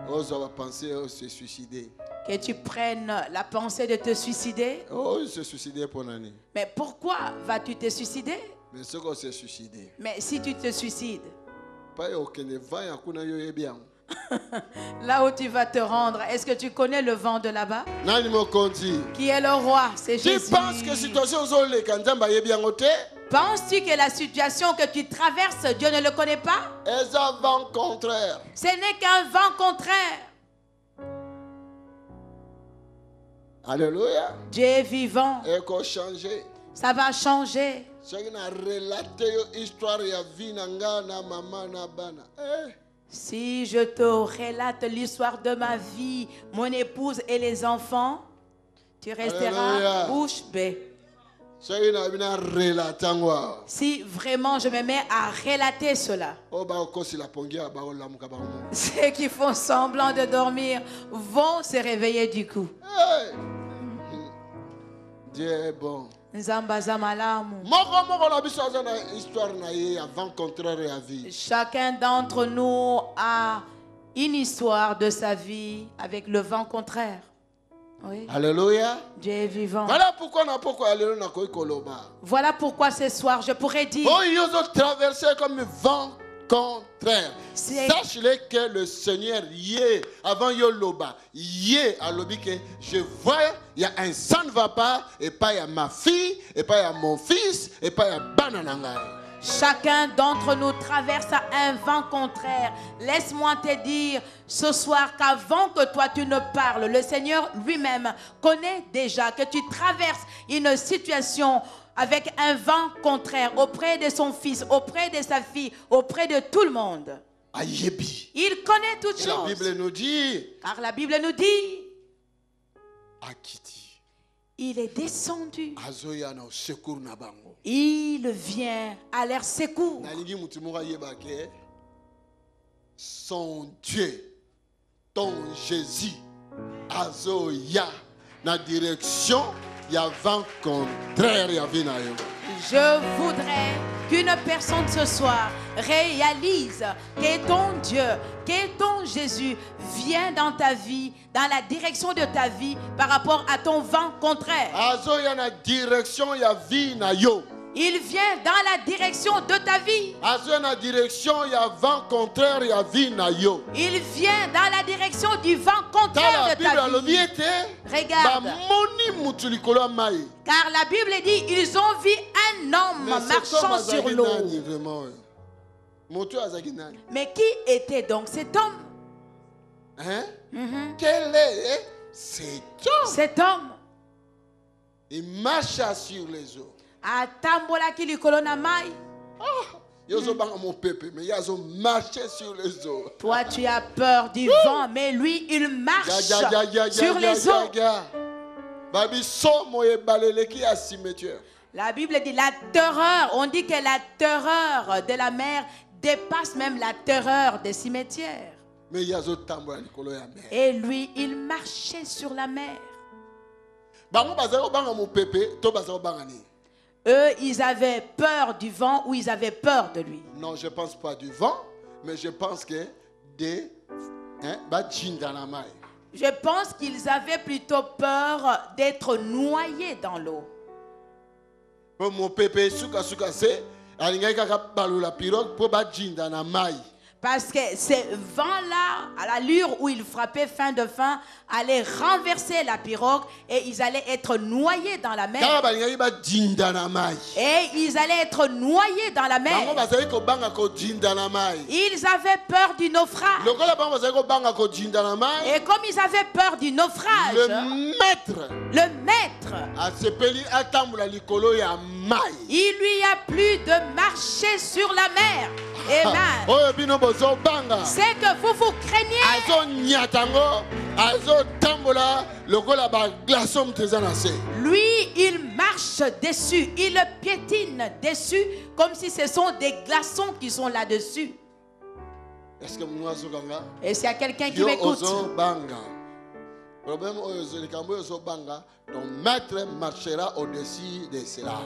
On va penser à se suicider. Que tu prennes la pensée de te suicider. Oh, se suicider pour l'année. Mais pourquoi vas-tu te suicider? Mais ce qu'on s'est suicidé. Mais si tu te suicides, là où tu vas te rendre, est-ce que tu connais le vent de là-bas? Qui est le roi? C'est Jésus. Tu penses que situation penses-tu que la situation que tu traverses, Dieu ne le connaît pas? Vent contraire. Ce n'est qu'un vent contraire. Alléluia. Dieu est vivant. Ça va changer. Si je te relate l'histoire de ma vie, mon épouse et les enfants, tu resteras bouche bée. Si vraiment je me mets à relater cela, ceux qui font semblant de dormir vont se réveiller du coup. Dieu est bon. Chacun d'entre nous a une histoire de sa vie avec le vent contraire. Oui. Alléluia. Dieu est vivant. Voilà pourquoi ce soir je pourrais dire. Oh, ils ont traversé comme vent contraire. Sache-le que le Seigneur avant Yoloba, à l'obi que je vois, il y a un sang ne va pas, et pas il y a ma fille, et pas il y a mon fils, et pas il y a banananga. Chacun d'entre nous traverse un vent contraire. Laisse-moi te dire ce soir qu'avant que toi tu ne parles, le Seigneur lui-même connaît déjà que tu traverses une situation avec un vent contraire auprès de son fils, auprès de sa fille, auprès de tout le monde. Ayebi. Il connaît toutes Et la choses. Bible nous dit, Car la Bible nous dit, Akiti. il est descendu. Azoya na secours na bango. Il vient à leur secours. Nalingi mutimura yebake. Son Dieu, ton Jésus, Azoya na direction, il y a vent contraire, il y avait na yo. Je voudrais qu'une personne ce soir réalise que ton Dieu, que ton Jésus vient dans ta vie, dans la direction de ta vie par rapport à ton vent contraire. Azoya na direction, il y a vie na yo. Il vient dans la direction de ta vie. Azoya na direction, il y a vent contraire, il y a vie na yo. Il vient dans la direction du vent Dans contraire la de Bible, ta alobi vie. ete, Regarde. bamoni mutu likolo ya mai. Car la Bible dit, ils ont vu un homme Mais cet homme marchant sur azalaki l'eau. nani, vraiment? Moto azalaki nani? Mais qui était donc cet homme? Hein? Quel est cet homme? Cet homme Il marcha sur les eaux. atambolaki likolo na mai. Ils ont mon peuple, mais ils ont marché sur les eaux. Toi, tu as peur du vent, mais lui, il marche sur les eaux. Babi somo e baleleki à cimetière. La Bible dit la terreur. On dit que la terreur de la mer dépasse même la terreur des cimetières. Mais il y a d'autres tambours likolo ya mer. Et lui, il marchait sur la mer. Bango bazalo banga mon peuple, to bazalo banga ni. Eux, ils avaient peur du vent ou ils avaient peur de lui. Non, je pense pas du vent, mais je pense que de ba jinda na mai. Je pense qu'ils avaient plutôt peur d'être noyés dans l'eau. Pour mon peuple suka suka se, alingai kaka balula pirogue pour ba jinda na mai. Parce que ces vents-là, à l'allure où ils frappaient fin de fin, allaient renverser la pirogue et ils allaient être noyés dans la mer. Kaka balingai ba jinda na mai. Et ils allaient être noyés dans la Bango mer. bazali ko banga ko jinda na mai. Ils avaient peur du naufrage. Lokola bango bazali ko banga ko jinda na mai. Et comme ils avaient peur du naufrage, Le maître le maître, asepeli atambola likolo ya mai. il lui a plu de marcher sur la mer. Amen. Oyo bino bozo banga. C'est que vous vous craignez. Azo nyatango, azo tambola lokola ba glaçon mteza na se. Lui, il marche dessus, il piétine dessus, comme si ce sont des glaçons qui sont là-dessus. Est-ce que mwa zo kanga? Et s'il y a quelqu'un qui Yo m'écoute, ozo banga. Problème oyo zo likambo ozo banga, ton maître marchera au-dessus de cela.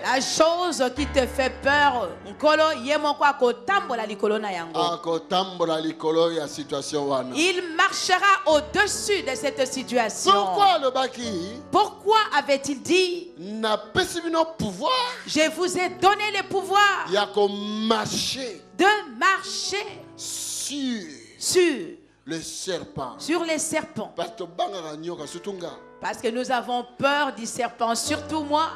la chose qui te fait peur, nkolo yemoko akotambola likolo na yango. Ako tambola likolo ya situation wana. Il marchera au-dessus de cette situation. Pourquoi le baki? Pourquoi avait-il dit, Na pesi bino pouvoir je vous ai donné le pouvoir ya ko marcher de marcher sur le serpent. sur les serpents. Parce que banga nyoka sutunga. Parce que nous avons peur du serpent, surtout moi.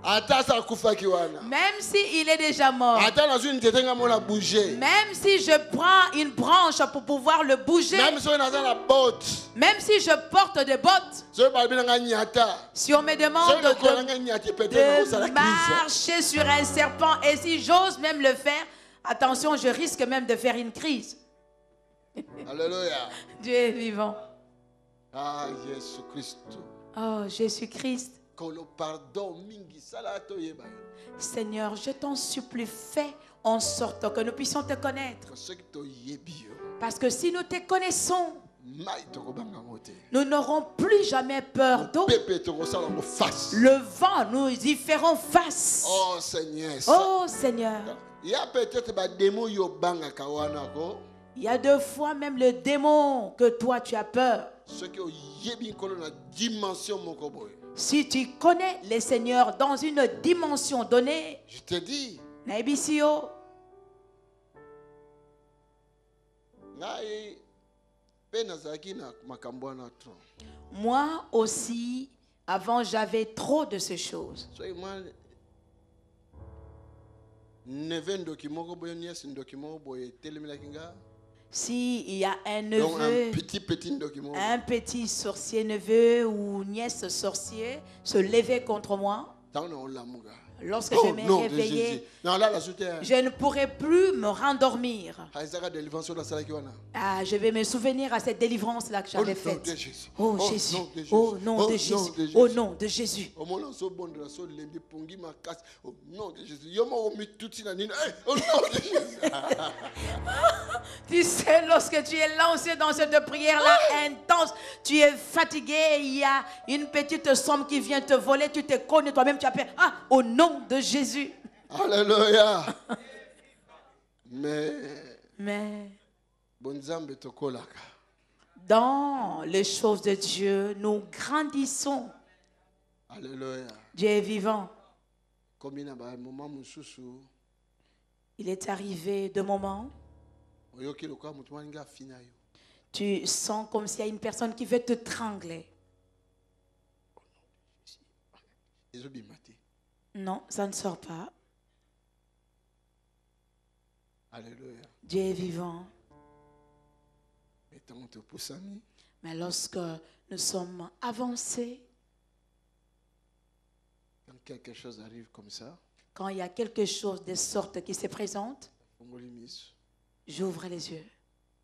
Ata sa kufaki wana. Même s'il est déjà mort. Ata na zuni tetenga mona bouger. Même si je prends une branche pour pouvoir le bouger. Même si on a la botte. Même si je porte des bottes. Si on me demande de marcher sur un serpent et si j'ose même le faire, attention, je risque même de faire une crise. Alléluia. Dieu est vivant. Ah, Jésus Christ. Oh, Jésus-Christ. Que le pardon mingi salato yeba. Seigneur, je t'en supplie, fais en sorte que nous puissions te connaître. Parce que si nous te connaissons, nous n'aurons plus jamais peur d'eau. Le vent, nous y ferons face. Oh Seigneur. Oh Seigneur. Il y a peut-être des démons yo banga kawana ko. Il y a deux fois même le démon que toi tu as peur. Si tu connais les seigneurs dans une dimension donnée, je te dis, moi aussi, avant j'avais trop de ces choses. Neve ndoki moko boye nièce ndoki moko boye telemela kinga. Si il y a un Donc neveu, un petit ndoki moko. un petit sorcier neveu ou nièce sorcier se lever contre moi, Tant on l'amour. lorsque Oh, je me non, de réveillais, Jésus. Non, là, la soutien. je ne pourrai plus me rendormir. Isaac de l'évangile de la salle qui wana. Ah, je vais me souvenir à cette délivrance-là que Oh, j'avais nom faite. de Jésus. Oh Oh, Jésus, nom de Jésus. oh nom Oh, de nom Jésus, de Jésus. oh nom de Jésus. Au moment où bon de la sol lembi pongi ma casse au nom de Jésus. Yo mo mi tout na nina. Au nom de Jésus. Tu sais, lorsque tu es lancé dans cette prière-là intense, tu es fatigué, il y a une petite somme qui vient te voler, tu te connais toi-même, tu appelles, ah, au nom de Jésus. Alléluia. Mais bonzambe tokolaka. Dans les choses de Dieu, nous grandissons. Alléluia. Dieu est vivant. Comme il ba moment mususu. Il est arrivé de moments, Oyoki lokwa mutu maninga fina yo. tu sens comme s'il y a une personne qui veut te trangler. Ezobimati. Non, ça ne sort pas. Alléluia. Dieu est vivant. Et tant te poussani. Mais lorsque nous sommes avancés, Quand quelque chose arrive comme ça, quand il y a quelque chose de sorte qui se présente, fongoli miso. j'ouvre les yeux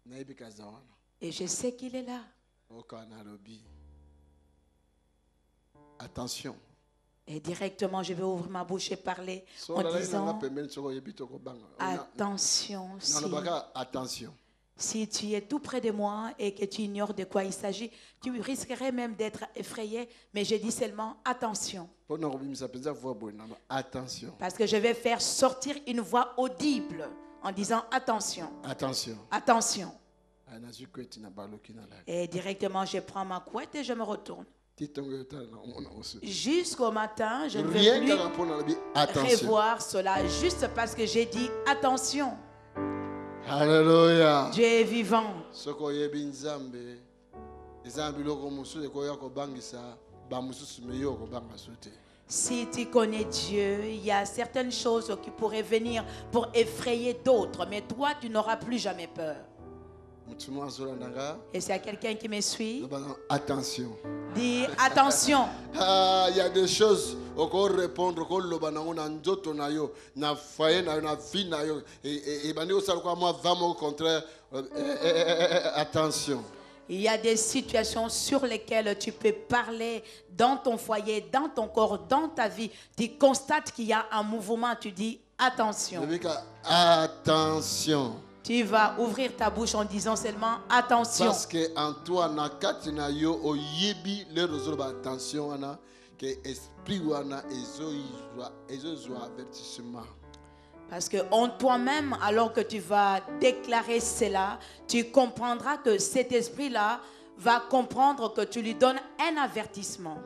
Naibi kazawana. et je sais qu'il est là. Okana lobi. Attention. Et directement, je vais ouvrir ma bouche et parler So en la disant, ina pembeni soko yebito ko banga. attention, Non, non, baka attention. si tu es tout près de moi et que tu ignores de quoi il s'agit, tu risquerais même d'être effrayé, mais je dis seulement attention. Pour nous ça peut voix bonne. Attention. Parce que je vais faire sortir une voix audible en disant attention, Attention. attention. Anazu kweti na baloki na la. Et directement, je prends ma couette et je me retourne. Titongo yota na omona osu. Jusqu'au matin, je ne vais Rien plus qu'à répondre à la vie. Attention. revoir cela juste parce que j'ai dit attention. Alléluia. Dieu est vivant. Soko yebi nzambe. Nzambe loko musu ko ya ko bangisa ba musu meyo ko banga sote. Si tu connais Dieu, il y a certaines choses qui pourraient venir pour effrayer d'autres, mais toi, tu n'auras plus jamais peur. Mutumo azolandanga. Et s'il y a quelqu'un qui me suit, Attention. dis attention. Ah, il y a des choses encore répondre ko loba nango na nzoto na yo na foyer na yo na vie na yo et bandi osala kwa moi vraiment au contraire attention. Il y a des situations sur lesquelles tu peux parler dans ton foyer, dans ton corps, dans ta vie. Tu constates qu'il y a un mouvement, tu dis attention. Attention. Tu vas ouvrir ta bouche en disant seulement attention. Parce que en toi na kati na yo oyebi le réseau ba attention ana que esprit wana ezo avertissement. Parce que en toi-même, alors que tu vas déclarer cela, tu comprendras que cet esprit-là va comprendre que tu lui donnes un avertissement.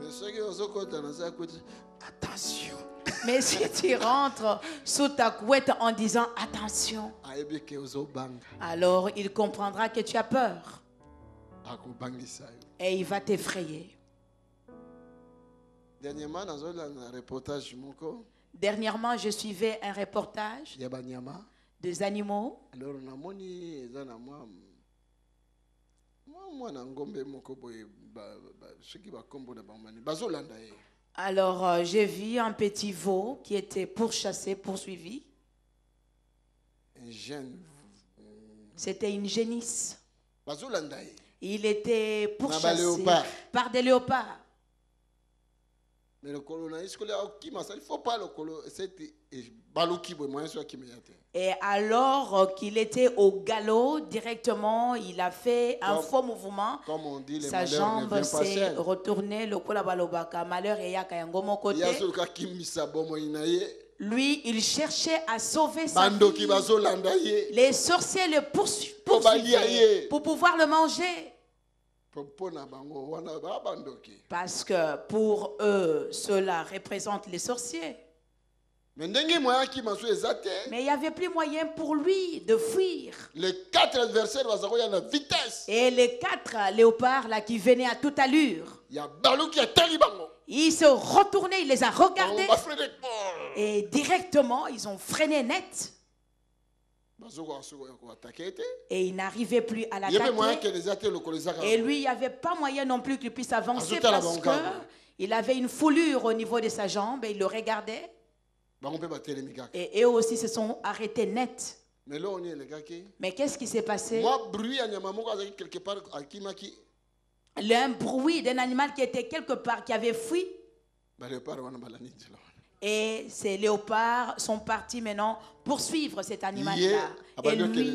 Attention. Mais si tu rentres sous ta couette en disant attention, alors il comprendra que tu as peur. Et il va t'effrayer. Dernièrement, dans un reportage, Dernièrement, je suivais un reportage des animaux. Alors, j'ai vu un petit veau qui était pourchassé, poursuivi. C'était une génisse. Il était pourchassé par des léopards. Mais le coloniste, il ne faut pas le coloniste. Et alors qu'il était au galop, directement, il a fait un faux mouvement. Comme on dit, sa jambe s'est retournée. Le malheur et yangomo côté. Lui, il cherchait à sauver sa vie. Les sorciers le poursuivaient pour pouvoir le manger. Parce que pour eux, cela représente les sorciers. Mais il n'y avait plus moyen pour lui de fuir. Les 4 adversaires à la vitesse. Et les 4 léopards là, qui venaient à toute allure, Il se retournait, il les a regardés. On va freiner. Et directement, ils ont freiné net. Et il n'arrivait plus à l'attaquer. Et lui, il n'y avait pas moyen non plus qu'il puisse avancer parce qu'il avait une foulure au niveau de sa jambe et il le regardait. Et eux aussi se sont arrêtés net. Mais qu'est-ce qui s'est passé? Un bruit d'un animal qui était quelque part, qui avait fui. Et ces léopards sont partis maintenant poursuivre cet animal-là. Et lui,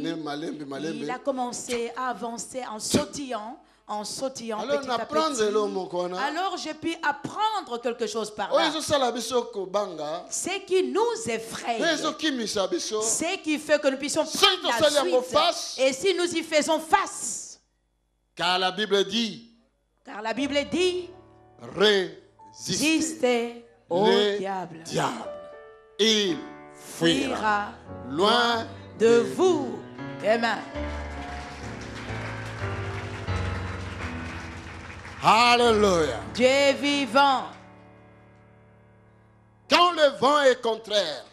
il a commencé à avancer en sautillant petit à petit. Alors j'ai pu apprendre quelque chose par là. Ce qui nous effraie, ce qui fait que nous puissions prendre la suite. Et si nous y faisons face, car la Bible dit, résistez au diable. Il fuira loin de vous. Amen. Alléluia. Dieu est vivant. Quand le vent est contraire,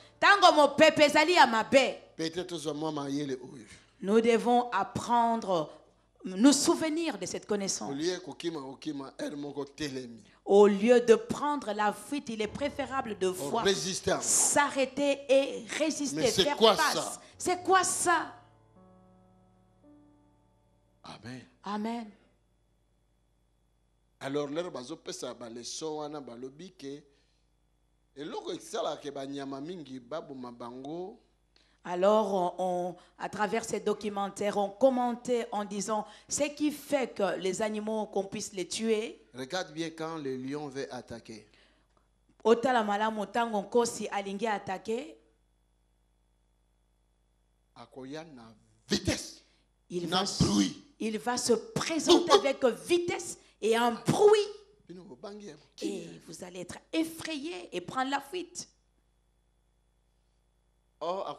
peut-être nous devons apprendre, nous souvenir de cette connaissance. Au lieu de prendre la fuite, il est préférable de voir s'arrêter et résister, faire face. C'est quoi ça? Amen. Amen. Alors, leur bazo pesa ba leçon wana balobi ke eloko exala ke ba nyama mingi babu mabango. Alors, à travers ces documentaires, on commentait en disant ce qui fait que les animaux, qu'on puisse les tuer. Regarde bien quand le lion veut attaquer. Akoyana vitesse. Il va se présenter avec vitesse et un bruit. Et vous allez être effrayé et prendre la fuite. Or,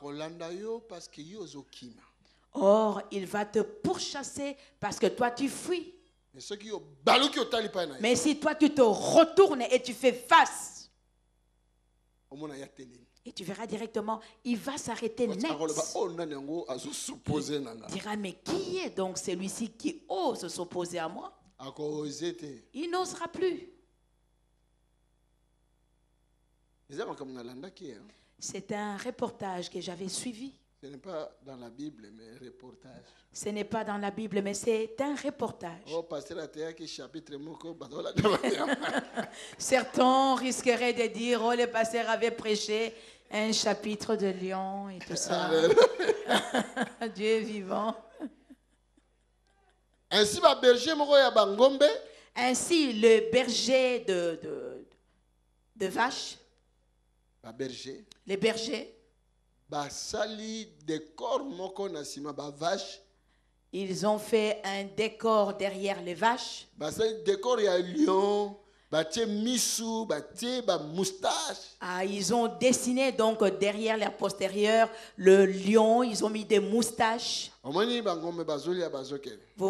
il va te pourchasser parce que toi tu fuis. Mais si toi tu te retournes et tu fais face, et tu verras directement, il va s'arrêter net. Il dira, mais qui est donc celui-ci qui ose s'opposer à moi? Il n'osera plus. C'est un reportage que j'avais suivi. Ce n'est pas dans la Bible, mais reportage. Ce n'est pas dans la Bible, mais c'est un reportage. Certains risqueraient de dire, oh, le pasteur avait prêché un chapitre de lion et tout ça. Dieu est vivant. Ainsi, le berger de vaches, les bergers, ils ont fait un décor derrière les vaches. Ils ont dessiné donc derrière leur postérieur le lion, ils ont mis des moustaches. Vous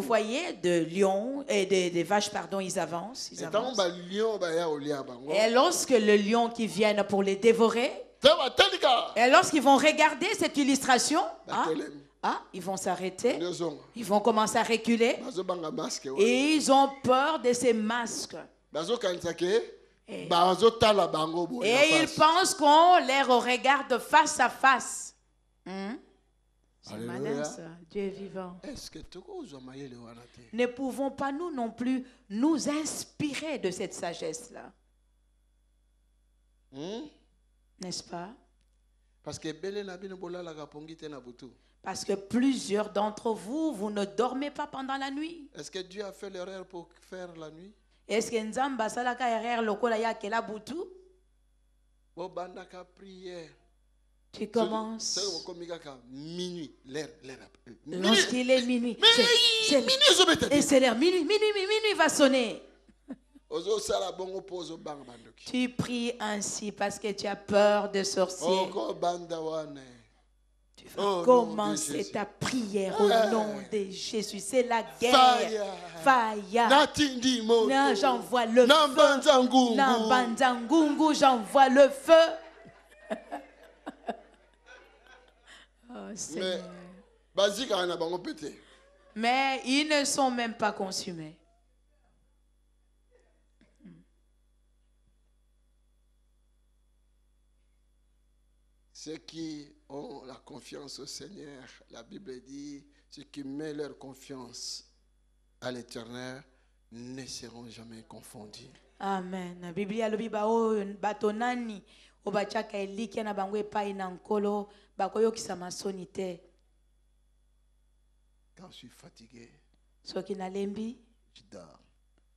voyez, de lions et des vaches, pardon, ils avancent. Et lorsque le lion qui vient pour les dévorer, et lorsqu'ils vont regarder cette illustration, ils vont s'arrêter, ils vont commencer à reculer et ils ont peur de ces masques. Et ils pensent qu'on les regarde face à face. C'est malin ça, Dieu est vivant. Ne pouvons pas nous non plus nous inspirer de cette sagesse-là. N'est-ce pas? Parce que plusieurs d'entre vous, vous ne dormez pas pendant la nuit. Est-ce que Dieu a fait l'erreur pour faire la nuit? Est-ce que Nzamba salaka erreur lokola ya kela butu? Tu commences. Lorsqu'il est minuit. Et c'est l'heure. Minuit va sonner. Tu pries ainsi parce que tu as peur des sorciers. Tu vas Au nom de commencer Jésus. ta prière au nom de Jésus. C'est la guerre. Fire. Fire. Natindi moto. Non, j'envoie le feu. Nambanzangungu. Nambanzangungu, j'envoie le feu. Oh, Mais Seigneur. basique a bango pété. Mais ils ne sont même pas consumés. Ceux qui ont la confiance au Seigneur, la Bible dit, ceux qui mettent leur confiance à l'Éternel ne seront jamais confondus. Amen. La Biblia lobi ba o batonani obachaka elikia na bango epai na nkolo bakoyokisa masoni te. Quand je suis fatigué, Soki nalembi je dors.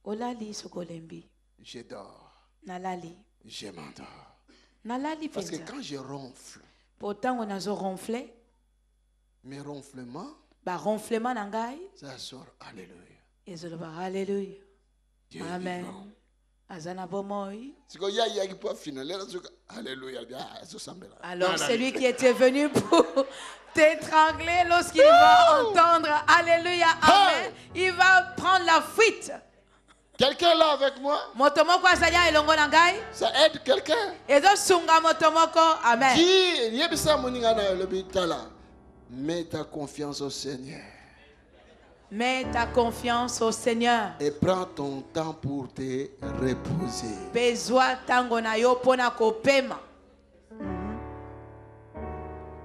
olali sokolembi Je dors. nalali Je m'endors. nalali Parce que penza. quand je ronfle, Pourtant on a ronflé mes ronflements, ba ronflement na ngai ça sort. Alléluia. ezoloba haleluya. Dieu est Amen. vivant. Azana bomoi. C'est qu'il y a qui peut finir. Alléluia. Ça semble là. Alors celui qui était venu pour t'étrangler lorsqu'il va entendre alléluia, amen, il va prendre la fuite. Quelqu'un là avec moi? Motomoko asalia elongo na ngai Ça aide quelqu'un? ezosunga motomoko, amen. Dis, yebisa moninga na lobi tala. Mets ta confiance au Seigneur. Mets ta confiance au Seigneur. Et prends ton temps pour te reposer. Bezwa tango na yo pona kopema.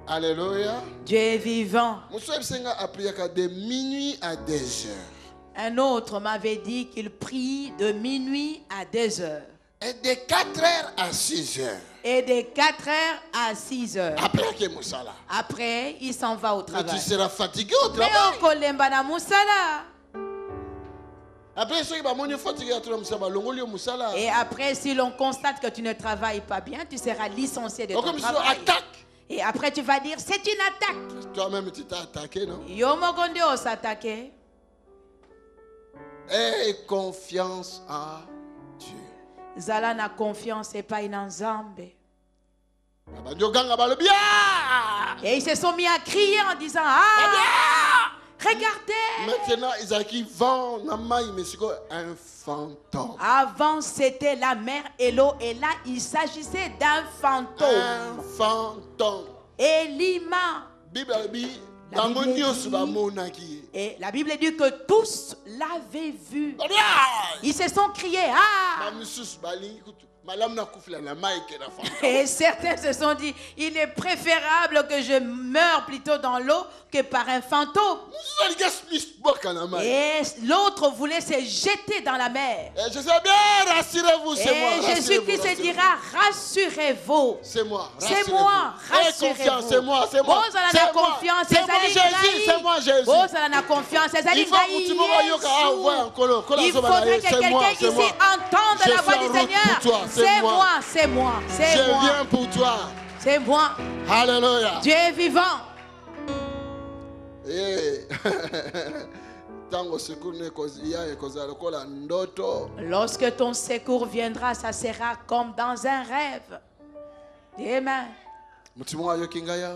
Alléluia. Dieu est vivant. Monsieur Senga a prié de minuit à 2 heures. Un autre m'avait dit qu'il prie de minuit à 2 heures. Et de 4 heures à 6 heures. Et de 4 heures à 6 heures. Après que Moussala. Après, il s'en va au Mais tu travail. seras fatigué au Mais travail. on kolemba na musala. Après, ceux qui vont fatigué à Moussala. Et après, si l'on constate que tu ne travailles pas bien, tu seras licencié de ton Comme si on travail. attaque. Et après, tu vas dire, c'est une attaque. Toi-même, tu t'as attaqué, non? Yomogonde o s'attaquer. Aie confiance en Dieu. Zala na confiance et pas in Nzambe. Et ils se sont mis à crier en disant, ah, regardez. Maintenant, Isaac vend mais c'est un fantôme. Avant, c'était la mère Elo et là, il s'agissait d'un fantôme. Un fantôme. Elima. Bible dit, La Bible dit, et la Bible dit que tous l'avaient vu. Ils se sont criés, ah! Et certains se sont dit, il est préférable que je meure plutôt dans l'eau que par un fantôme. Et l'autre voulait se jeter dans la mer. Et je sais bien, rassurez-vous, c'est moi. Et Jésus-Christ se dira, rassurez-vous. C'est moi. C'est moi, rassurez-vous. C'est moi, c'est moi. Vous allez la confiance, c'est moi Jésus, c'est moi Jésus. Vous allez la confiance, c'est Il faut que tu me il faudrait que quelqu'un ici entende la voix du Seigneur. C'est moi, c'est moi, c'est je moi. viens pour toi. C'est moi. Alléluia. Dieu est vivant. Lorsque ton secours viendra, ça sera comme dans un rêve. Amen.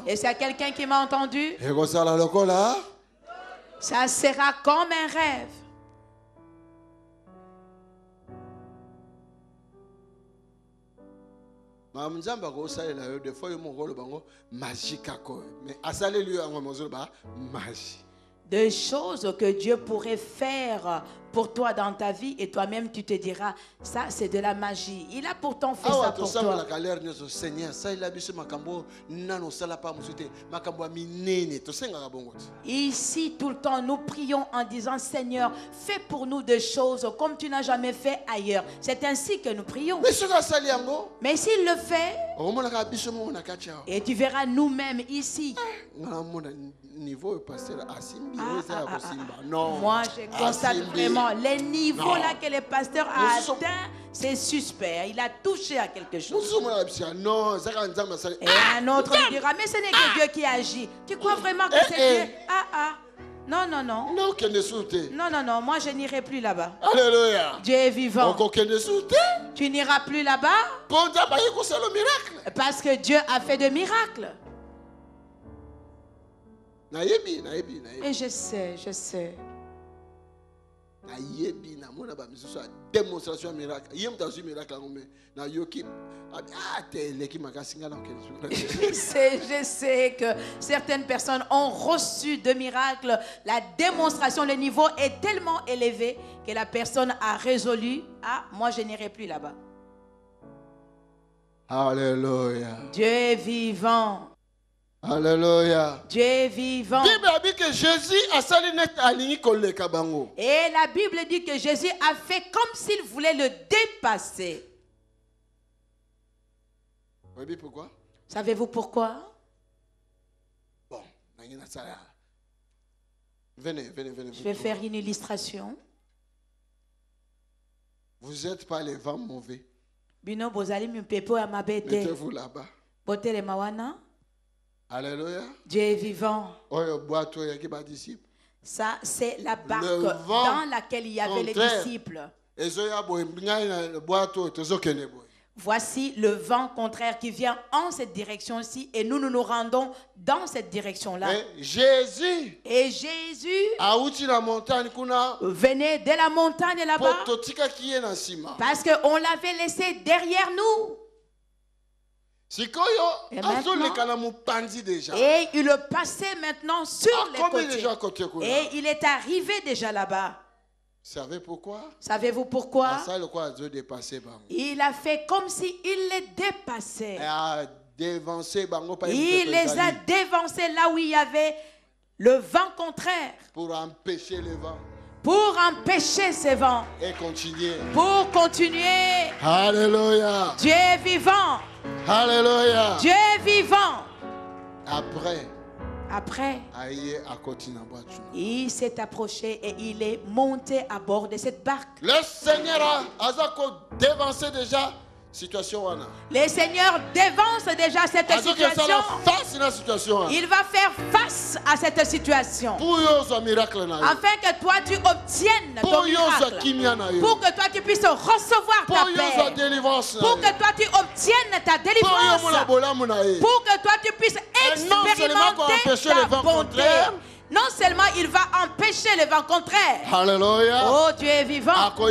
Et c'est quelqu'un qui m'a entendu. Ça sera comme un rêve. Des choses que Dieu pourrait faire pour toi dans ta vie et toi-même tu te diras, ça c'est de la magie. Il a pourtant fait ça pour toi. Ici tout le temps nous prions en disant, Seigneur, fais pour nous des choses comme tu n'as jamais fait ailleurs. C'est ainsi que nous prions. Mais s'il le fait, et tu verras nous-mêmes ici. Non. Moi, je constate vraiment les niveaux là que le pasteur a atteint, c'est suspect. Il a touché à quelque chose. Et un autre lui dira, mais ce n'est que Dieu qui agit. Tu crois vraiment que c'est Dieu? Non, non, non. Non, non, non. Moi, je n'irai plus là-bas. Alléluia. Dieu est vivant. Tu n'iras plus là-bas? Parce que Dieu a fait de miracles. Et je sais. Démonstration miracle. Je sais que certaines personnes ont reçu de miracles. La démonstration, le niveau est tellement élevé que la personne a résolu: ah, moi je n'irai plus là-bas. Alléluia. Dieu est vivant. Alléluia. Dieu est vivant. Bible dit que Jésus a Et la Bible dit que Jésus a fait comme s'il voulait le dépasser. Oui, pourquoi? Savez-vous pourquoi? Bon, venez. Je vais faire une illustration. Vous n'êtes pas les vents mauvais. Mettez-vous là-bas. Alléluia. Dieu est vivant. Ça, c'est la barque dans laquelle il y avait les disciples. Voici le vent contraire qui vient en cette direction-ci et nous nous rendons dans cette direction-là. Et Jésus venait de la montagne là-bas parce qu'on l'avait laissé derrière nous. Et il le passait maintenant sur les côtés. Et il est arrivé déjà là-bas. Savez-vous pourquoi? Il a fait comme s'il les dépassait. Il les a dévancés là où il y avait le vent contraire. Pour empêcher le vent. Pour empêcher ces vents. Et continuer. Pour continuer. Alléluia. Dieu est vivant. Alléluia. Dieu est vivant. Après, il s'est approché et il est monté à bord de cette barque. Le Seigneur a dévancé déjà situation. Le Seigneur dévance déjà cette situation. Il va faire face à cette situation. Afin que toi tu obtiennes ton miracle. Pour que toi tu puisses recevoir ta paix. Pour que toi tu obtiennes ta délivrance. Pour que toi tu puisses expérimenter ta bonté. Non seulement il va empêcher le vent contraire. Alléluia. Oh, Dieu est vivant. Il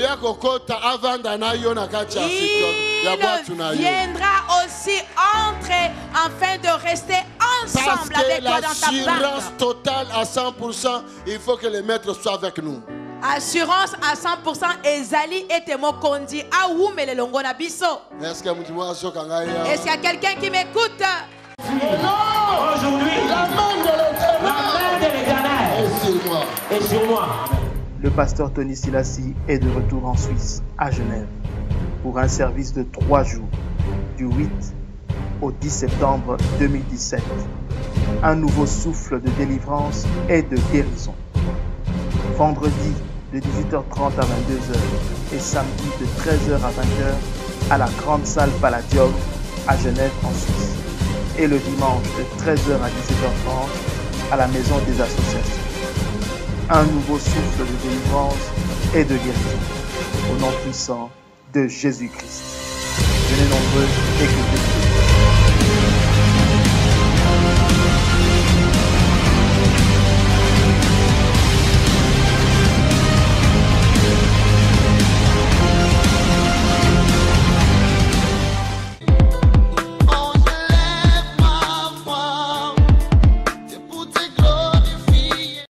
viendra aussi entrer afin de rester ensemble avec toi dans ta barque. L'assurance totale à 100%, il faut que le maître soit avec nous. Assurance à 100%. Ezali et mokondi a oume le longo na biso. Est-ce qu'il y a quelqu'un qui m'écoute? Aujourd'hui, la main de l'Éternel est sur moi. Le pasteur Tony Silassi est de retour en Suisse, à Genève, pour un service de 3 jours, du 8 au 10 septembre 2017. Un nouveau souffle de délivrance et de guérison. Vendredi de 18h30 à 22h et samedi de 13h à 20h à la grande salle Palladium à Genève en Suisse. Et le dimanche de 13h à 17h30 à la maison des associations. Un nouveau souffle de délivrance et de guérison au nom puissant de Jésus-Christ. Venez nombreux et que Dieu